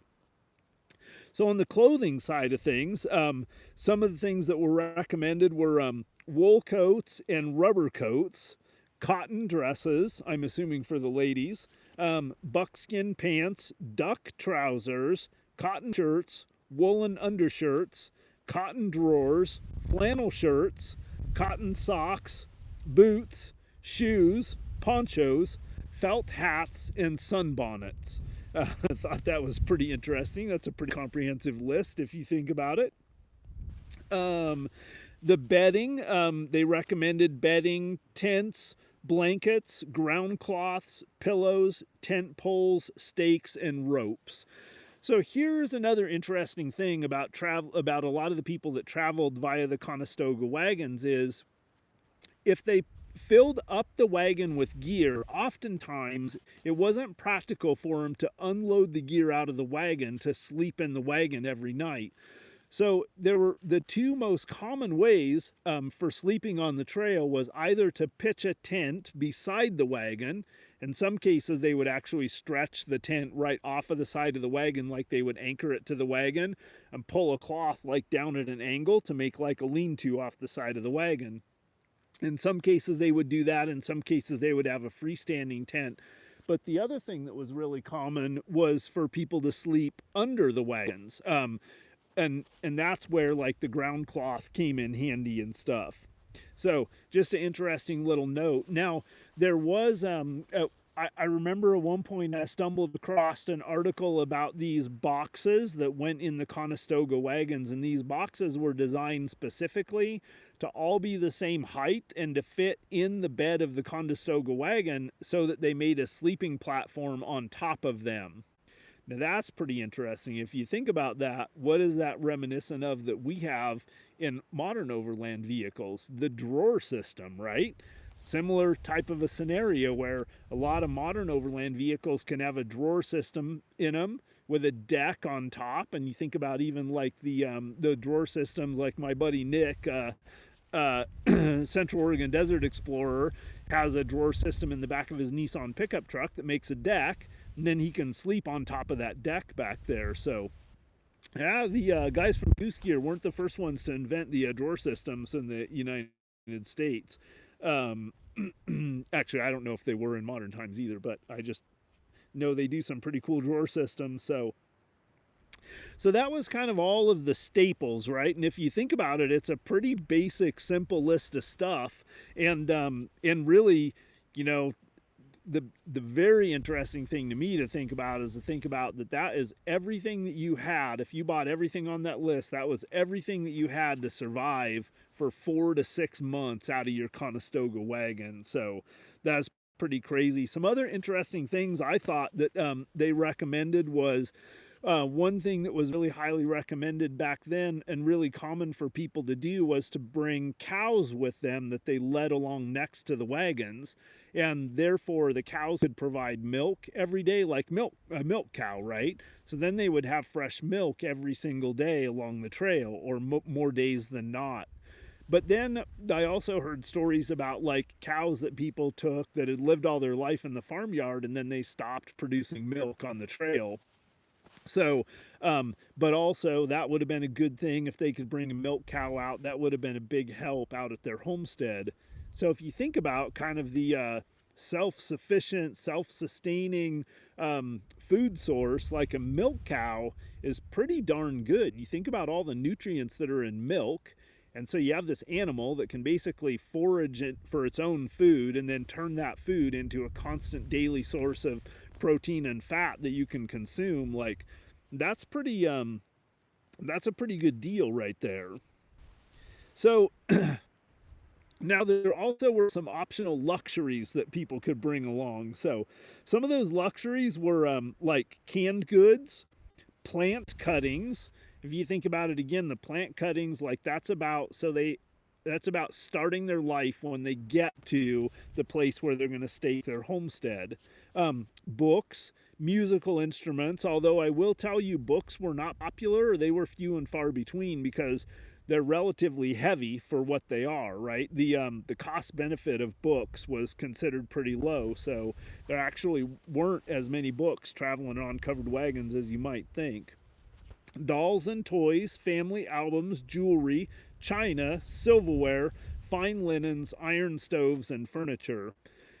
So on the clothing side of things, some of the things that were recommended were wool coats and rubber coats, cotton dresses, I'm assuming for the ladies, buckskin pants, duck trousers, cotton shirts, woolen undershirts, cotton drawers, flannel shirts, cotton socks, boots, shoes, ponchos, felt hats, and sunbonnets. I thought that was pretty interesting. That's a pretty comprehensive list if you think about it. The bedding, they recommended bedding, tents, blankets, ground cloths, pillows, tent poles, stakes, and ropes. So here's another interesting thing about about a lot of the people that traveled via the Conestoga wagons is, if they filled up the wagon with gear, oftentimes it wasn't practical for them to unload the gear out of the wagon to sleep in the wagon every night. So there were the two most common ways for sleeping on the trail was either to pitch a tent beside the wagon. In some cases, they would actually stretch the tent right off of the side of the wagon, like they would anchor it to the wagon and pull a cloth like down at an angle to make like a lean-to off the side of the wagon. In some cases they would do that. In some cases they would have a freestanding tent. But the other thing that was really common was for people to sleep under the wagons. And that's where like the ground cloth came in handy and stuff. So just an interesting little note. Now there was I remember at one point I stumbled across an article about these boxes that went in the Conestoga wagons, and these boxes were designed specifically to all be the same height and to fit in the bed of the Conestoga wagon so that they made a sleeping platform on top of them. Now that's pretty interesting. If you think about that, what is that reminiscent of that we have in modern overland vehicles? The drawer system, right? Similar type of a scenario where a lot of modern overland vehicles can have a drawer system in them with a deck on top. And you think about even like the drawer systems like my buddy Nick, Central Oregon Desert Explorer, has a drawer system in the back of his Nissan pickup truck that makes a deck, and then he can sleep on top of that deck back there. So yeah, the guys from Goose Gear weren't the first ones to invent the drawer systems in the United States. Actually, I don't know if they were in modern times either, but I just know they do some pretty cool drawer systems. So that was kind of all of the staples, right? And if you think about it, it's a pretty basic, simple list of stuff. And really, you know, the very interesting thing to me to think about is to think about that is everything that you had. If you bought everything on that list, that was everything that you had to survive for 4 to 6 months out of your Conestoga wagon. So that's pretty crazy. Some other interesting things I thought that they recommended was one thing that was really highly recommended back then and really common for people to do was to bring cows with them that they led along next to the wagons. And therefore the cows could provide milk every day, like a milk cow, right? So then they would have fresh milk every single day along the trail, or more days than not. But then I also heard stories about like cows that people took that had lived all their life in the farmyard and then they stopped producing milk on the trail. So, but also that would have been a good thing if they could bring a milk cow out. That would have been a big help out at their homestead. So if you think about kind of the self-sufficient, self-sustaining food source, like a milk cow is pretty darn good. You think about all the nutrients that are in milk. And so you have this animal that can basically forage it for its own food and then turn that food into a constant daily source of protein and fat that you can consume. Like that's a pretty good deal right there. So now there also were some optional luxuries that people could bring along. So some of those luxuries were like canned goods, plant cuttings. If you think about it again, the plant cuttings, like that's about starting their life when they get to the place where they're going to stake their homestead. Books, musical instruments, although I will tell you books were not popular, they were few and far between because they're relatively heavy for what they are, right? The cost benefit of books was considered pretty low, so there actually weren't as many books traveling on covered wagons as you might think. Dolls and toys, family albums, jewelry, china, silverware, fine linens, iron stoves, and furniture.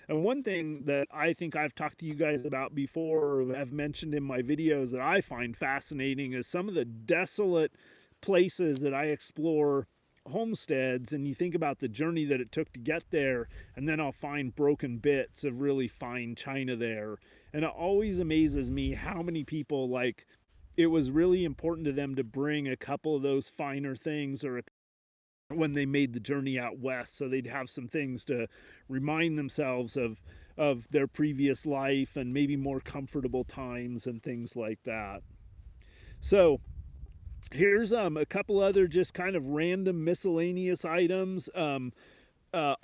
And one thing that I think I've talked to you guys about before or have mentioned in my videos that I find fascinating is some of the desolate places that I explore homesteads, and you think about the journey that it took to get there, and then I'll find broken bits of really fine china there. And it always amazes me how many people, like, it was really important to them to bring a couple of those finer things or when they made the journey out west, so they'd have some things to remind themselves of their previous life and maybe more comfortable times and things like that. So here's a couple other just kind of random miscellaneous items.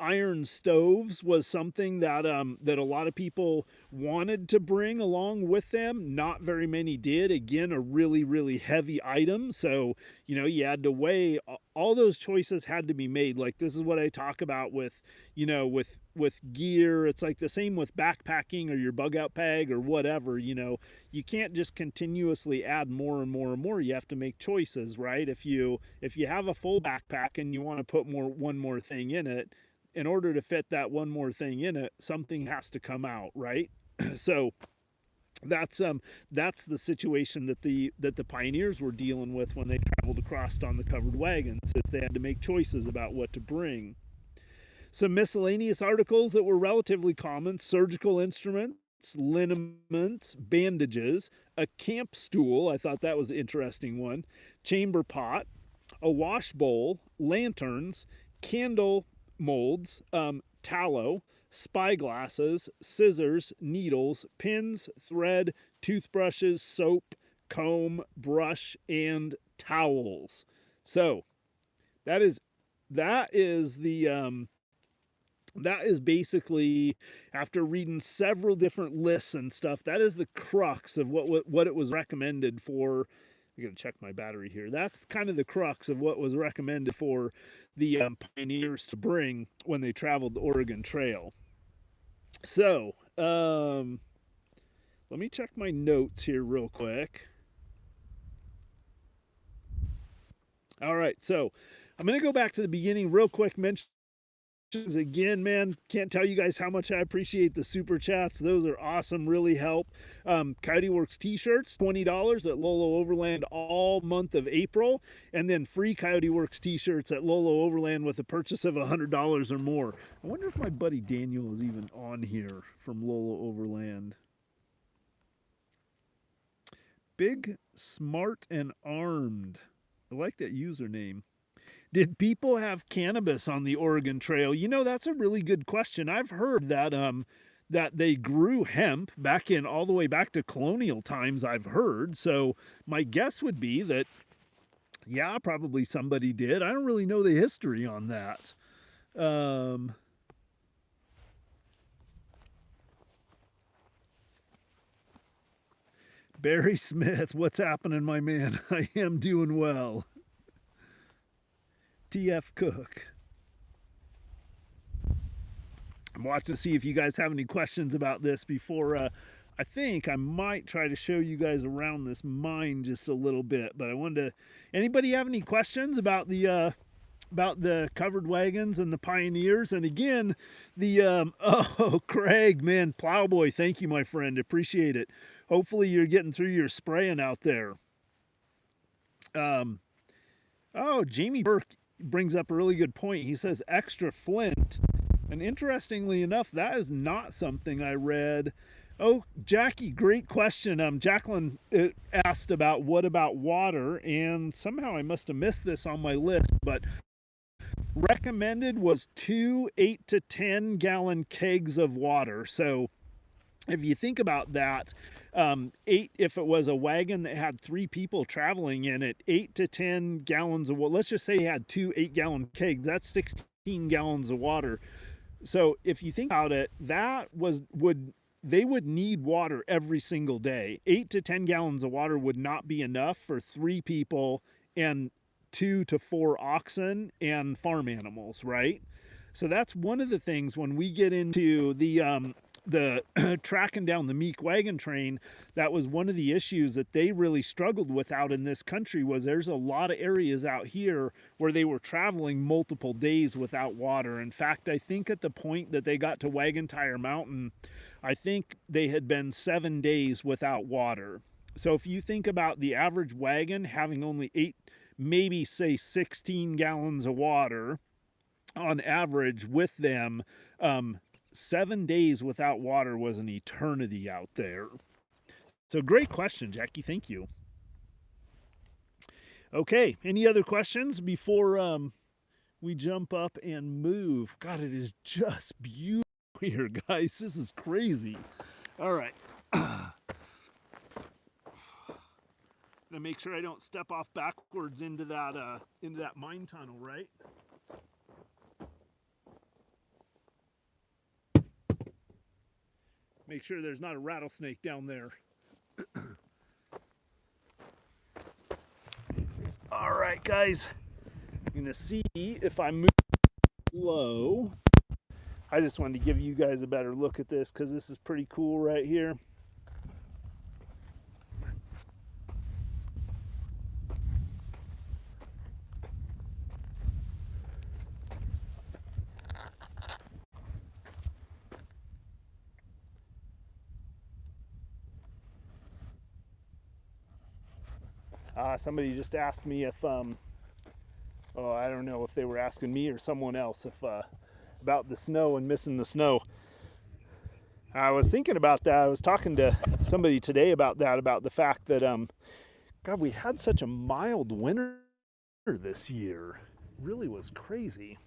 Iron stoves was something that that a lot of people wanted to bring along with them. Not very many did. Again, a really heavy item, so you know you had to weigh. All those choices had to be made. Like this is what I talk about with, you know, with gear. It's like the same with backpacking or your bug out bag or whatever. You know, you can't just continuously add more and more and more. You have to make choices, right? If you have a full backpack and you want to put one more thing in it, in order to fit that one more thing in it, something has to come out, right? So that's the situation that the pioneers were dealing with when they traveled across on the covered wagons, is they had to make choices about what to bring. Some miscellaneous articles that were relatively common: surgical instruments, liniments, bandages, a camp stool. I thought that was an interesting one. Chamber pot, a wash bowl, lanterns, candle molds, tallow, spyglasses, scissors, needles, pins, thread, toothbrushes, soap, comb, brush, and towels. So that is basically, after reading several different lists and stuff, that is the crux of what it was recommended for. I'm going to check my battery here. That's kind of the crux of what was recommended for the pioneers to bring when they traveled the Oregon Trail. So, let me check my notes here real quick. All right, so I'm going to go back to the beginning real quick, mention again, man, can't tell you guys how much I appreciate the super chats. Those are awesome, really help. Coyote Works t-shirts, $20 at Lolo Overland all month of April, and then free Coyote Works t-shirts at Lolo Overland with a purchase of $100 or more. I wonder if my buddy Daniel is even on here from Lolo Overland. Big, smart, and armed. I like that username. Did people have cannabis on the Oregon Trail? You know, that's a really good question. I've heard that that they grew hemp back in all the way back to colonial times, I've heard. So my guess would be that, yeah, probably somebody did. I don't really know the history on that. Barry Smith, what's happening, my man? I am doing well. TF Cook. I'm watching to see if you guys have any questions about this before. I think I might try to show you guys around this mine just a little bit, but I wanted to. Anybody have any questions about the covered wagons and the pioneers? And again, oh, Craig, man, Plowboy, thank you, my friend, appreciate it. Hopefully you're getting through your spraying out there. Oh, Jamie Burke brings up a really good point. He says extra flint, and interestingly enough, that is not something I read. Oh, Jackie, great question. Jacqueline asked about what about water, and somehow I must have missed this on my list, but recommended was 2 8 to 10 gallon kegs of water. So if you think about that, if it was a wagon that had 3 people traveling in it, 8 to 10 gallons of water. Let's just say you had 2 8-gallon kegs. That's 16 gallons of water. So if you think about it, they would need water every single day. 8 to 10 gallons of water would not be enough for 3 people and 2 to 4 oxen and farm animals, right? So that's one of the things when we get into the tracking down the Meek wagon train, that was one of the issues that they really struggled with out in this country. Was there's a lot of areas out here where they were traveling multiple days without water. In fact, I think at the point that they got to Wagon Tire Mountain, I think they had been 7 days without water. So if you think about the average wagon having only 8, maybe say 16 gallons of water on average with them, 7 days without water was an eternity out there. So great question, Jackie. Thank you. Okay, any other questions before we jump up and move? God, it is just beautiful here, guys. This is crazy. All right. Gonna make sure I don't step off backwards into that mine tunnel, right? Make sure there's not a rattlesnake down there. All right, guys. I'm gonna see if I move slow. I just wanted to give you guys a better look at this because this is pretty cool right here. Somebody just asked me if, I don't know if they were asking me or someone else if about the snow and missing the snow. I was thinking about that. I was talking to somebody today about that, about the fact that, God, we had such a mild winter this year. It really was crazy.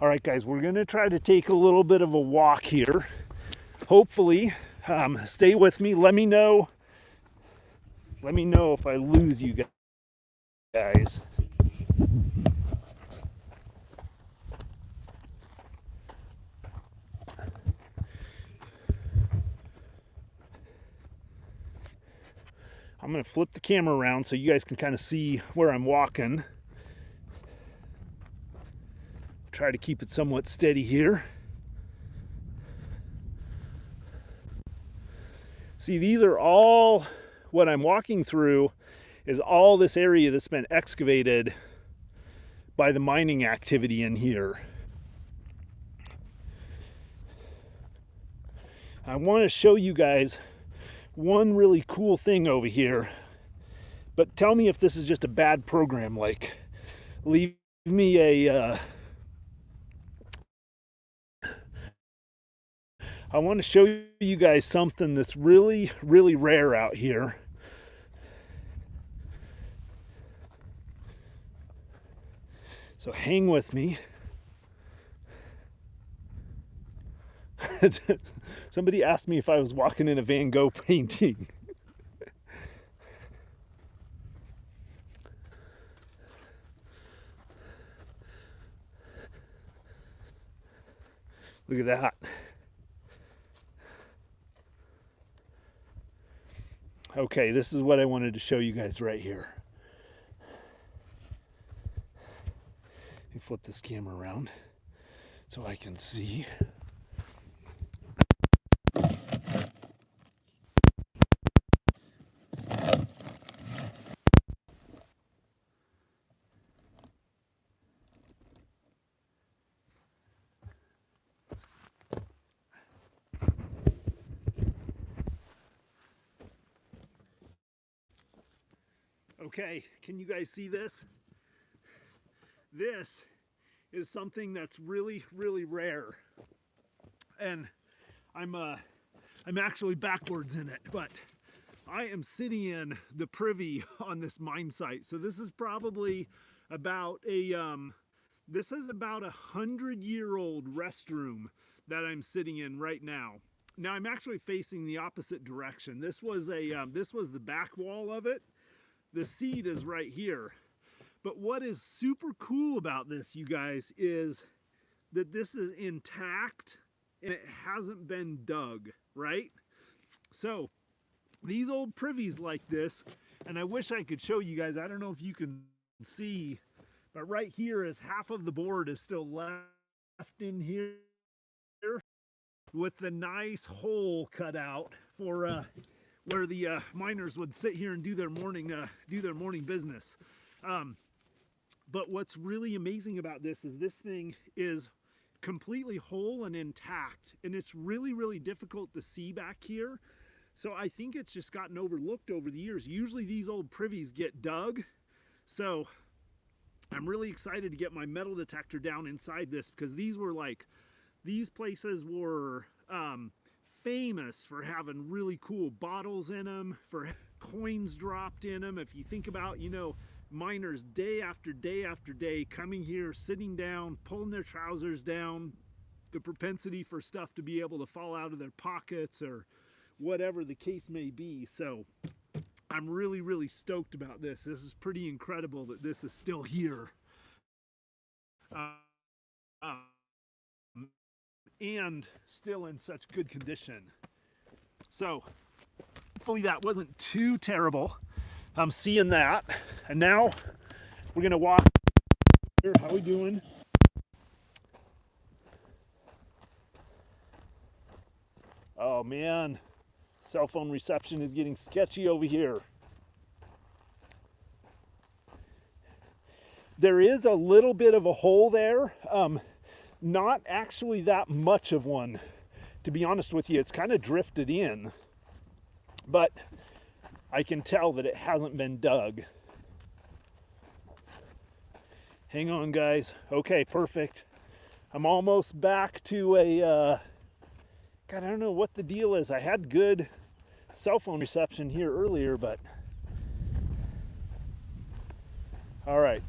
All right, guys, we're going to try to take a little bit of a walk here. Hopefully, stay with me. Let me know if I lose you guys. I'm going to flip the camera around so you guys can kind of see where I'm walking. Try to keep it somewhat steady here. See, these are all, what I'm walking through is all this area that's been excavated by the mining activity in here. I want to show you guys one really cool thing over here, but tell me if this is just a bad program. Like, leave me a I want to show you guys something that's really rare out here. So hang with me. Somebody asked me if I was walking in a Van Gogh painting. Look at that. Okay, this is what I wanted to show you guys right here. Let me flip this camera around so I can see. Okay, can you guys see this? This is something that's really rare. And I'm actually backwards in it, but I am sitting in the privy on this mine site. So this is probably about a 100-year-old restroom that I'm sitting in right now. Now I'm actually facing the opposite direction. This was the back wall of it. The seat is right here. But what is super cool about this, you guys, is that this is intact and it hasn't been dug, right? So these old privies like this, and I wish I could show you guys, I don't know if you can see, but right here is half of the board is still left in here with the nice hole cut out for where the miners would sit here and do their morning business. But what's really amazing about this is this thing is completely whole and intact, and it's really difficult to see back here. So I think it's just gotten overlooked over the years. Usually these old privies get dug. So I'm really excited to get my metal detector down inside this, because these places were famous for having really cool bottles in them, for coins dropped in them. If you think about, miners day after day coming here, sitting down, pulling their trousers down, the propensity for stuff to be able to fall out of their pockets or whatever the case may be. So I'm really stoked about this. This is pretty incredible that this is still here. And still in such good condition. So hopefully that wasn't too terrible. I'm seeing that. And now we're gonna walk here. How we doing? Oh man, cell phone reception is getting sketchy over here. There is a little bit of a hole there. Not actually that much of one, to be honest with you. It's kind of drifted in, but I can tell that it hasn't been dug. Hang on, guys. Okay, perfect. I'm almost back to a, God, I don't know what the deal is. I had good cell phone reception here earlier, but all right.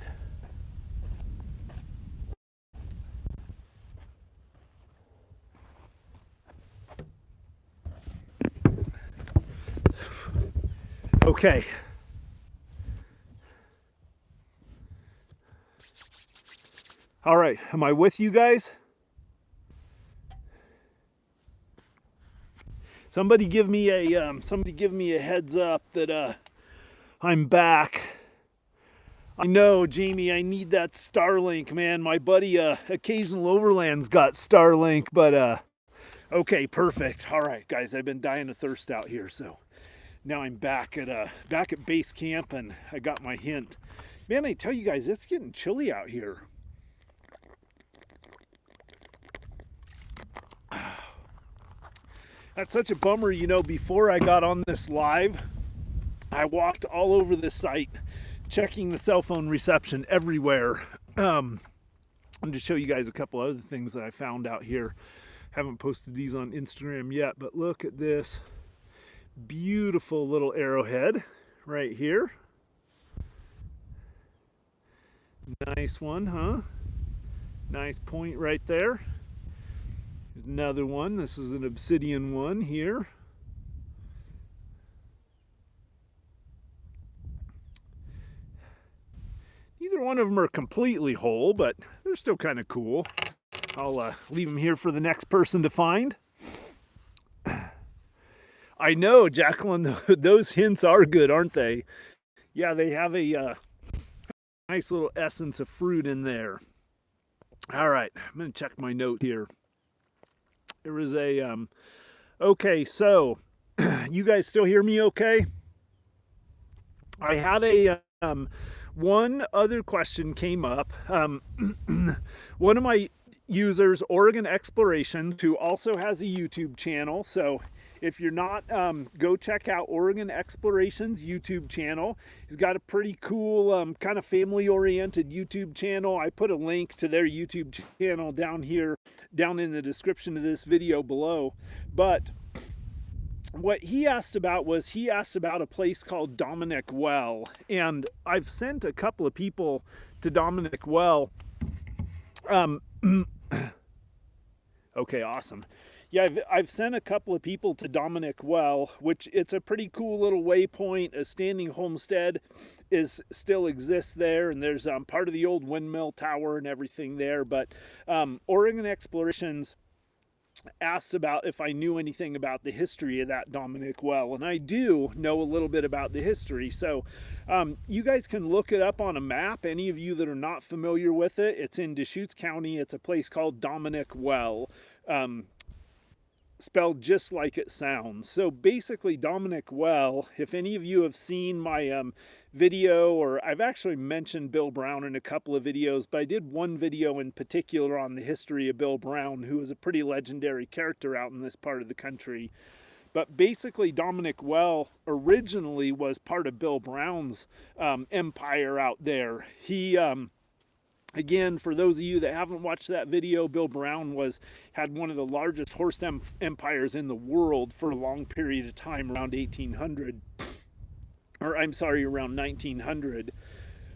Okay. All right, am I with you guys? Somebody give me a heads up that I'm back. I know, Jamie, I need that Starlink, man. My buddy Occasional Overland's got Starlink, but okay, perfect. All right, guys, I've been dying of thirst out here, so now I'm back at base camp, and I got my hint. Man, I tell you guys, it's getting chilly out here. That's such a bummer, you know. Before I got on this live, I walked all over this site, checking the cell phone reception everywhere. I'm going to show you guys a couple other things that I found out here. Haven't posted these on Instagram yet, but look at this beautiful little arrowhead right here. Nice one, huh? Nice point right there. There's another one. This is an obsidian one here. Neither one of them are completely whole, but they're still kind of cool. I'll leave them here for the next person to find. I know, Jacqueline, those hints are good, aren't they? Yeah, they have a nice little essence of fruit in there. All right, I'm going to check my note here. There was a, okay, so you guys still hear me okay? I had a, one other question came up. One of my users, Oregon Explorations, who also has a YouTube channel. So if you're not, go check out Oregon Explorations YouTube channel. He's got a pretty cool, kind of family-oriented YouTube channel. I put a link to their YouTube channel down here, down in the description of this video below. But what he asked about was, he asked about a place called Dominic Well. And I've sent a couple of people to Dominic Well. Okay, awesome. Yeah, I've sent a couple of people to Dominic Well, which it's a pretty cool little waypoint. A standing homestead still exists there, and there's part of the old windmill tower and everything there. But Oregon Explorations asked about if I knew anything about the history of that Dominic Well, and I do know a little bit about the history. So you guys can look it up on a map. Any of you that are not familiar with it, it's in Deschutes County. It's a place called Dominic Well. Spelled just like it sounds. So basically, Dominic Well, if any of you have seen my video, or I've actually mentioned Bill Brown in a couple of videos, but I did one video in particular on the history of Bill Brown, who is a pretty legendary character out in this part of the country. But basically, Dominic Well originally was part of Bill Brown's empire out there. He again, for those of you that haven't watched that video, Bill Brown had one of the largest horse empires in the world for a long period of time, around 1800, or I'm sorry, around 1900.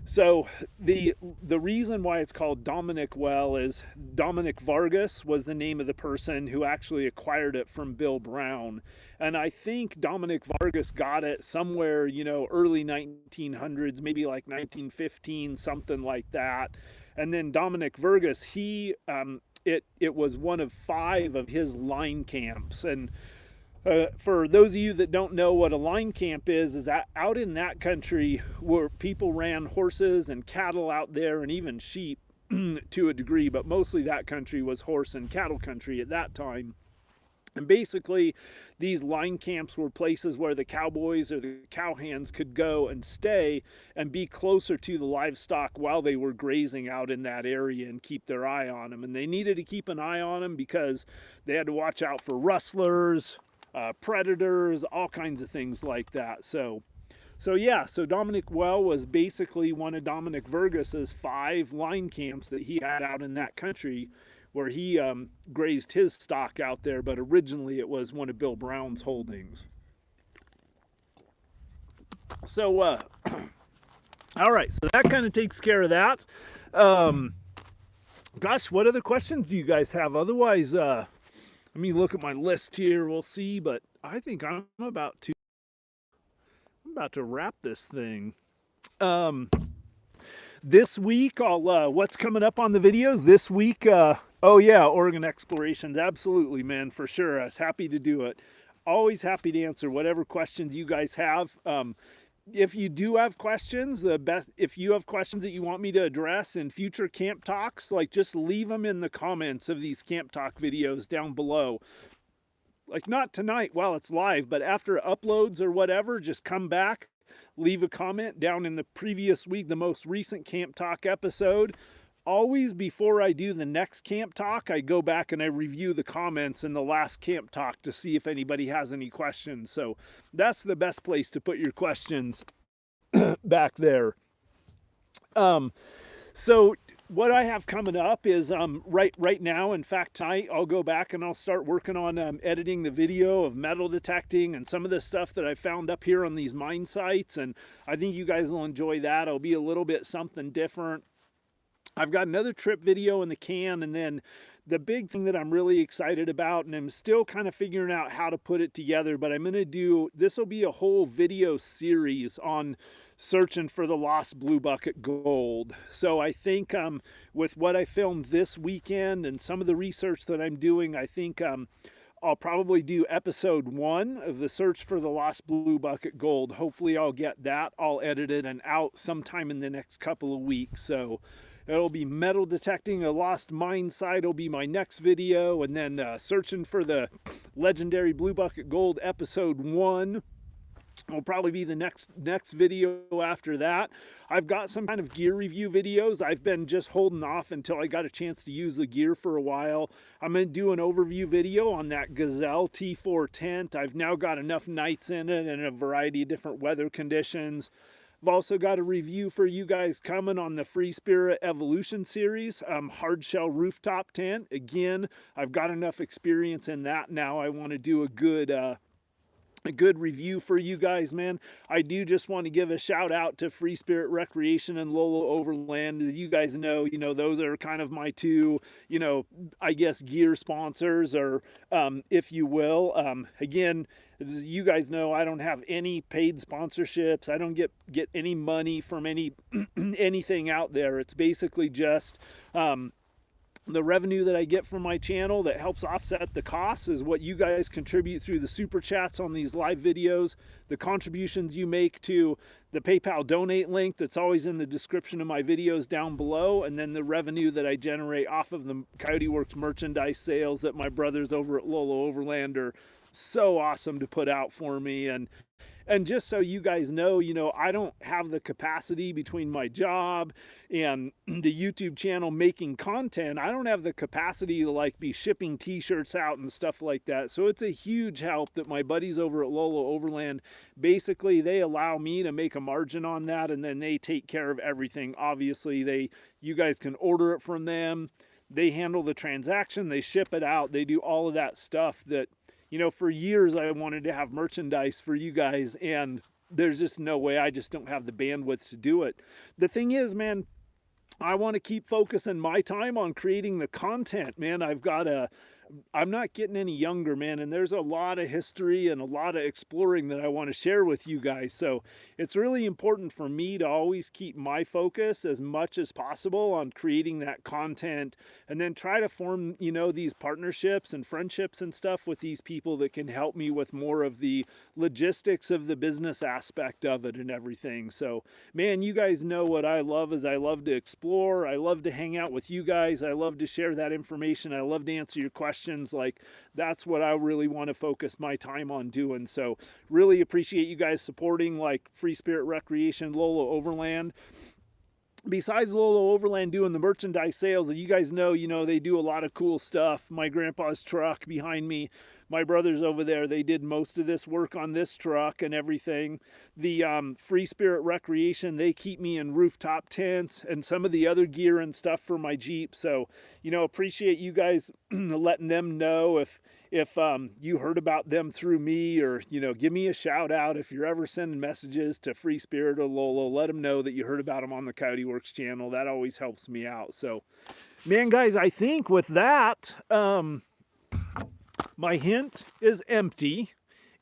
So the reason why it's called Dominic Well is Dominic Vargas was the name of the person who actually acquired it from Bill Brown. And I think Dominic Vargas got it somewhere, you know, early 1900s, maybe like 1915, something like that. And then Dominic Vargas, it was one of 5 of his line camps. And for those of you that don't know what a line camp is that out in that country where people ran horses and cattle out there, and even sheep to a degree, but mostly that country was horse and cattle country at that time. And basically, these line camps were places where the cowboys or the cowhands could go and stay and be closer to the livestock while they were grazing out in that area and keep their eye on them. And they needed to keep an eye on them because they had to watch out for rustlers, predators, all kinds of things like that. So yeah, so Dominic Well was basically one of Dominic Vargas's 5 line camps that he had out in that country where he grazed his stock out there, but originally it was one of Bill Brown's holdings. So, all right, so that kind of takes care of that. Gosh, what other questions do you guys have? Otherwise, let me look at my list here. We'll see, but I think I'm about to wrap this thing. This week, what's coming up on the videos this week? Oh yeah, Oregon explorations, absolutely, man, for sure. I was happy to do it. Always happy to answer whatever questions you guys have. If you do have questions, if you have questions that you want me to address in future camp talks, like just leave them in the comments of these camp talk videos down below. Like not tonight while it's live, but after it uploads or whatever, just come back, leave a comment down in the previous week, the most recent camp talk episode. Always before I do the next camp talk, I go back and I review the comments in the last camp talk to see if anybody has any questions. So that's the best place to put your questions back there. So what I have coming up is right now, in fact, tonight I'll go back and I'll start working on editing the video of metal detecting and some of the stuff that I found up here on these mine sites. And I think you guys will enjoy that. It'll be a little bit something different. I've got another trip video in the can, and then the big thing that I'm really excited about, and I'm still kind of figuring out how to put it together, but I'm going to do, this will be a whole video series on searching for the lost blue bucket gold. So I think with what I filmed this weekend and some of the research that I'm doing, I think I'll probably do episode 1 of the search for the lost blue bucket gold. Hopefully I'll get that all edited and out sometime in the next couple of weeks. So it'll be metal detecting a lost mine site will be my next video, and then searching for the legendary blue bucket gold episode 1 will probably be the next video after that. I've got some kind of gear review videos. I've been just holding off until I got a chance to use the gear for a while. I'm going to do an overview video on that Gazelle T4 tent. I've now got enough nights in it and a variety of different weather conditions. I've also got a review for you guys coming on the Free Spirit Evolution series, hard shell rooftop tent. Again, I've got enough experience in that now. I want to do a good review for you guys, man. I do just want to give a shout out to Free Spirit Recreation and Lolo Overland. As you guys know, those are kind of my two, I guess gear sponsors, or if you will. Again, as you guys know, I don't have any paid sponsorships. I don't get any money from anything out there. It's basically just the revenue that I get from my channel that helps offset the costs is what you guys contribute through the super chats on these live videos, the contributions you make to the PayPal donate link that's always in the description of my videos down below, and then the revenue that I generate off of the Coyote Works merchandise sales that my brothers over at Lolo Overland are so awesome to put out for me. And just so you guys know, I don't have the capacity between my job and the YouTube channel making content. I don't have the capacity to be shipping t-shirts out and stuff like that. So it's a huge help that my buddies over at Lolo Overland, basically they allow me to make a margin on that, and then they take care of everything. Obviously, you guys can order it from them. They handle the transaction, they ship it out, they do all of that stuff that, for years I wanted to have merchandise for you guys, and there's just no way. I just don't have the bandwidth to do it. The thing is, man, I want to keep focusing my time on creating the content, man. I'm not getting any younger, man, and there's a lot of history and a lot of exploring that I want to share with you guys. So it's really important for me to always keep my focus as much as possible on creating that content, and then try to form, these partnerships and friendships and stuff with these people that can help me with more of the logistics of the business aspect of it and everything. So, man, you guys know what I love is I love to explore. I love to hang out with you guys. I love to share that information. I love to answer your questions. That's what I really want to focus my time on doing. So really appreciate you guys supporting Free Spirit Recreation, Lolo Overland. Besides Lolo Overland doing the merchandise sales, you guys know, they do a lot of cool stuff. My grandpa's truck behind me, my brothers over there, they did most of this work on this truck and everything. The Free Spirit Recreation, they keep me in rooftop tents and some of the other gear and stuff for my Jeep. So, you know, appreciate you guys letting them know if you heard about them through me, or, you know, give me a shout out if you're ever sending messages to Free Spirit or Lolo. Let them know that you heard about them on the Coyote Works channel. That always helps me out. So, man, guys, I think with that, my hint is empty.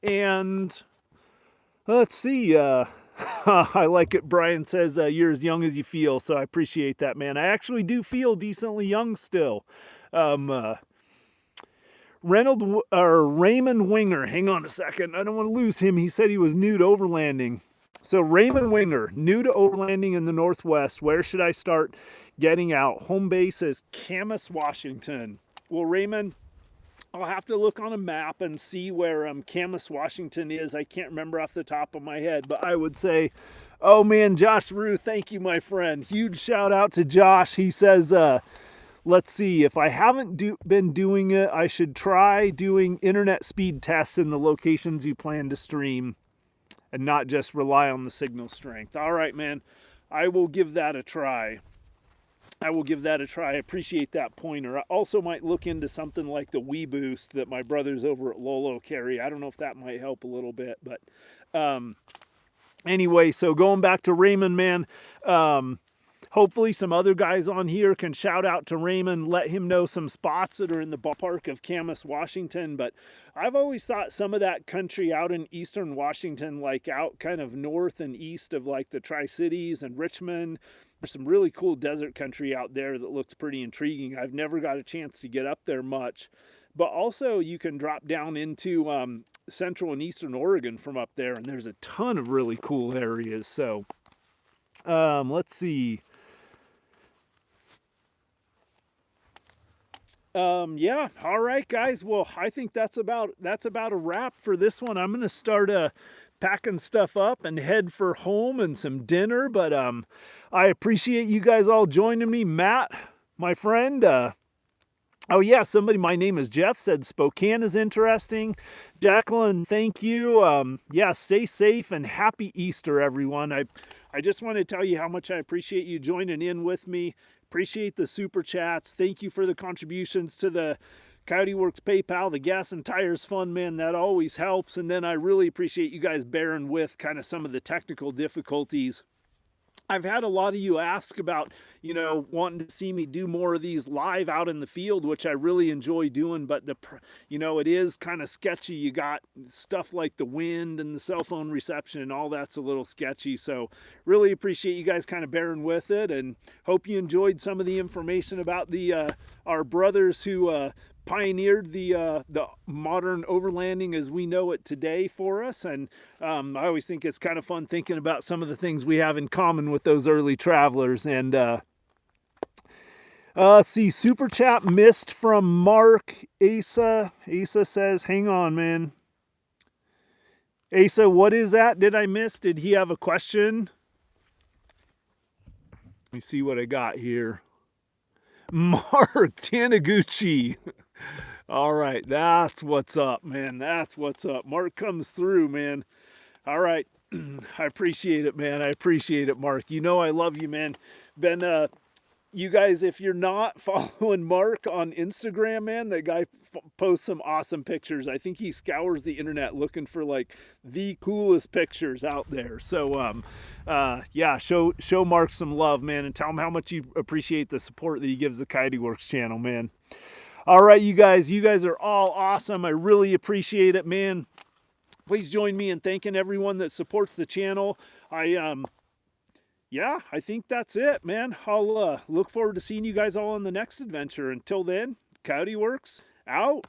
And let's see. I like it. Brian says you're as young as you feel. So I appreciate that, man. I actually do feel decently young still. Raymond Winger, hang on a second, I don't want to lose him. He said he was new to overlanding. So Raymond Winger, new to overlanding in the Northwest. Where should I start getting out? Home base is Camas, Washington. Well, Raymond, I'll have to look on a map and see where Camas, Washington is. I can't remember off the top of my head, but I would say, oh man, Josh Rue, thank you, my friend. Huge shout out to Josh. He says, let's see, if I haven't been doing it, I should try doing internet speed tests in the locations you plan to stream and not just rely on the signal strength. All right, man, I will give that a try. I appreciate that pointer. I also might look into something like the Wii Boost that my brothers over at Lolo carry. I don't know if that might help a little bit, but anyway, so going back to Raymond, man, hopefully some other guys on here can shout out to Raymond, let him know some spots that are in the ballpark of Camas, Washington. But I've always thought some of that country out in eastern Washington, like out kind of north and east of like the Tri-Cities and Richmond, there's some really cool desert country out there that looks pretty intriguing. I've never got a chance to get up there much. But also you can drop down into central and eastern Oregon from up there, and there's a ton of really cool areas. So let's see. Yeah, all right, guys. Well, I think that's about a wrap for this one. I'm gonna start packing stuff up and head for home and some dinner. But I appreciate you guys all joining me. Matt, my friend. Oh yeah, my name is Jeff, said Spokane is interesting. Jacqueline, thank you. Yeah, stay safe and happy Easter, everyone. I just want to tell you how much I appreciate you joining in with me. Appreciate the super chats. Thank you for the contributions to the Coyote Works PayPal, the gas and tires fund, man. That always helps. And then I really appreciate you guys bearing with kind of some of the technical difficulties. I've had a lot of you ask about, you know, wanting to see me do more of these live out in the field, which I really enjoy doing, but you know, it is kind of sketchy. You got stuff like the wind and the cell phone reception and all that's a little sketchy. So really appreciate you guys kind of bearing with it, and hope you enjoyed some of the information about the our brothers who pioneered the modern overlanding as we know it today for us. And I always think it's kind of fun thinking about some of the things we have in common with those early travelers. And let's see, super chat missed from Mark. Asa says, hang on, man. Asa, what is that? Did I miss? Did he have a question? Let me see what I got here. Mark Taniguchi. All right, that's what's up, man. That's what's up. Mark comes through, man. All right, I appreciate it, man. I appreciate it, Mark. You know I love you, man. You guys, if you're not following Mark on Instagram, man, that guy posts some awesome pictures. I think he scours the internet looking for like the coolest pictures out there. So, yeah, show Mark some love, man, and tell him how much you appreciate the support that he gives the Coyote Works channel, man. All right, you guys are all awesome. I really appreciate it, man. Please join me in thanking everyone that supports the channel. Yeah, I think that's it, man. I'll look forward to seeing you guys all on the next adventure. Until then, Coyote Works out.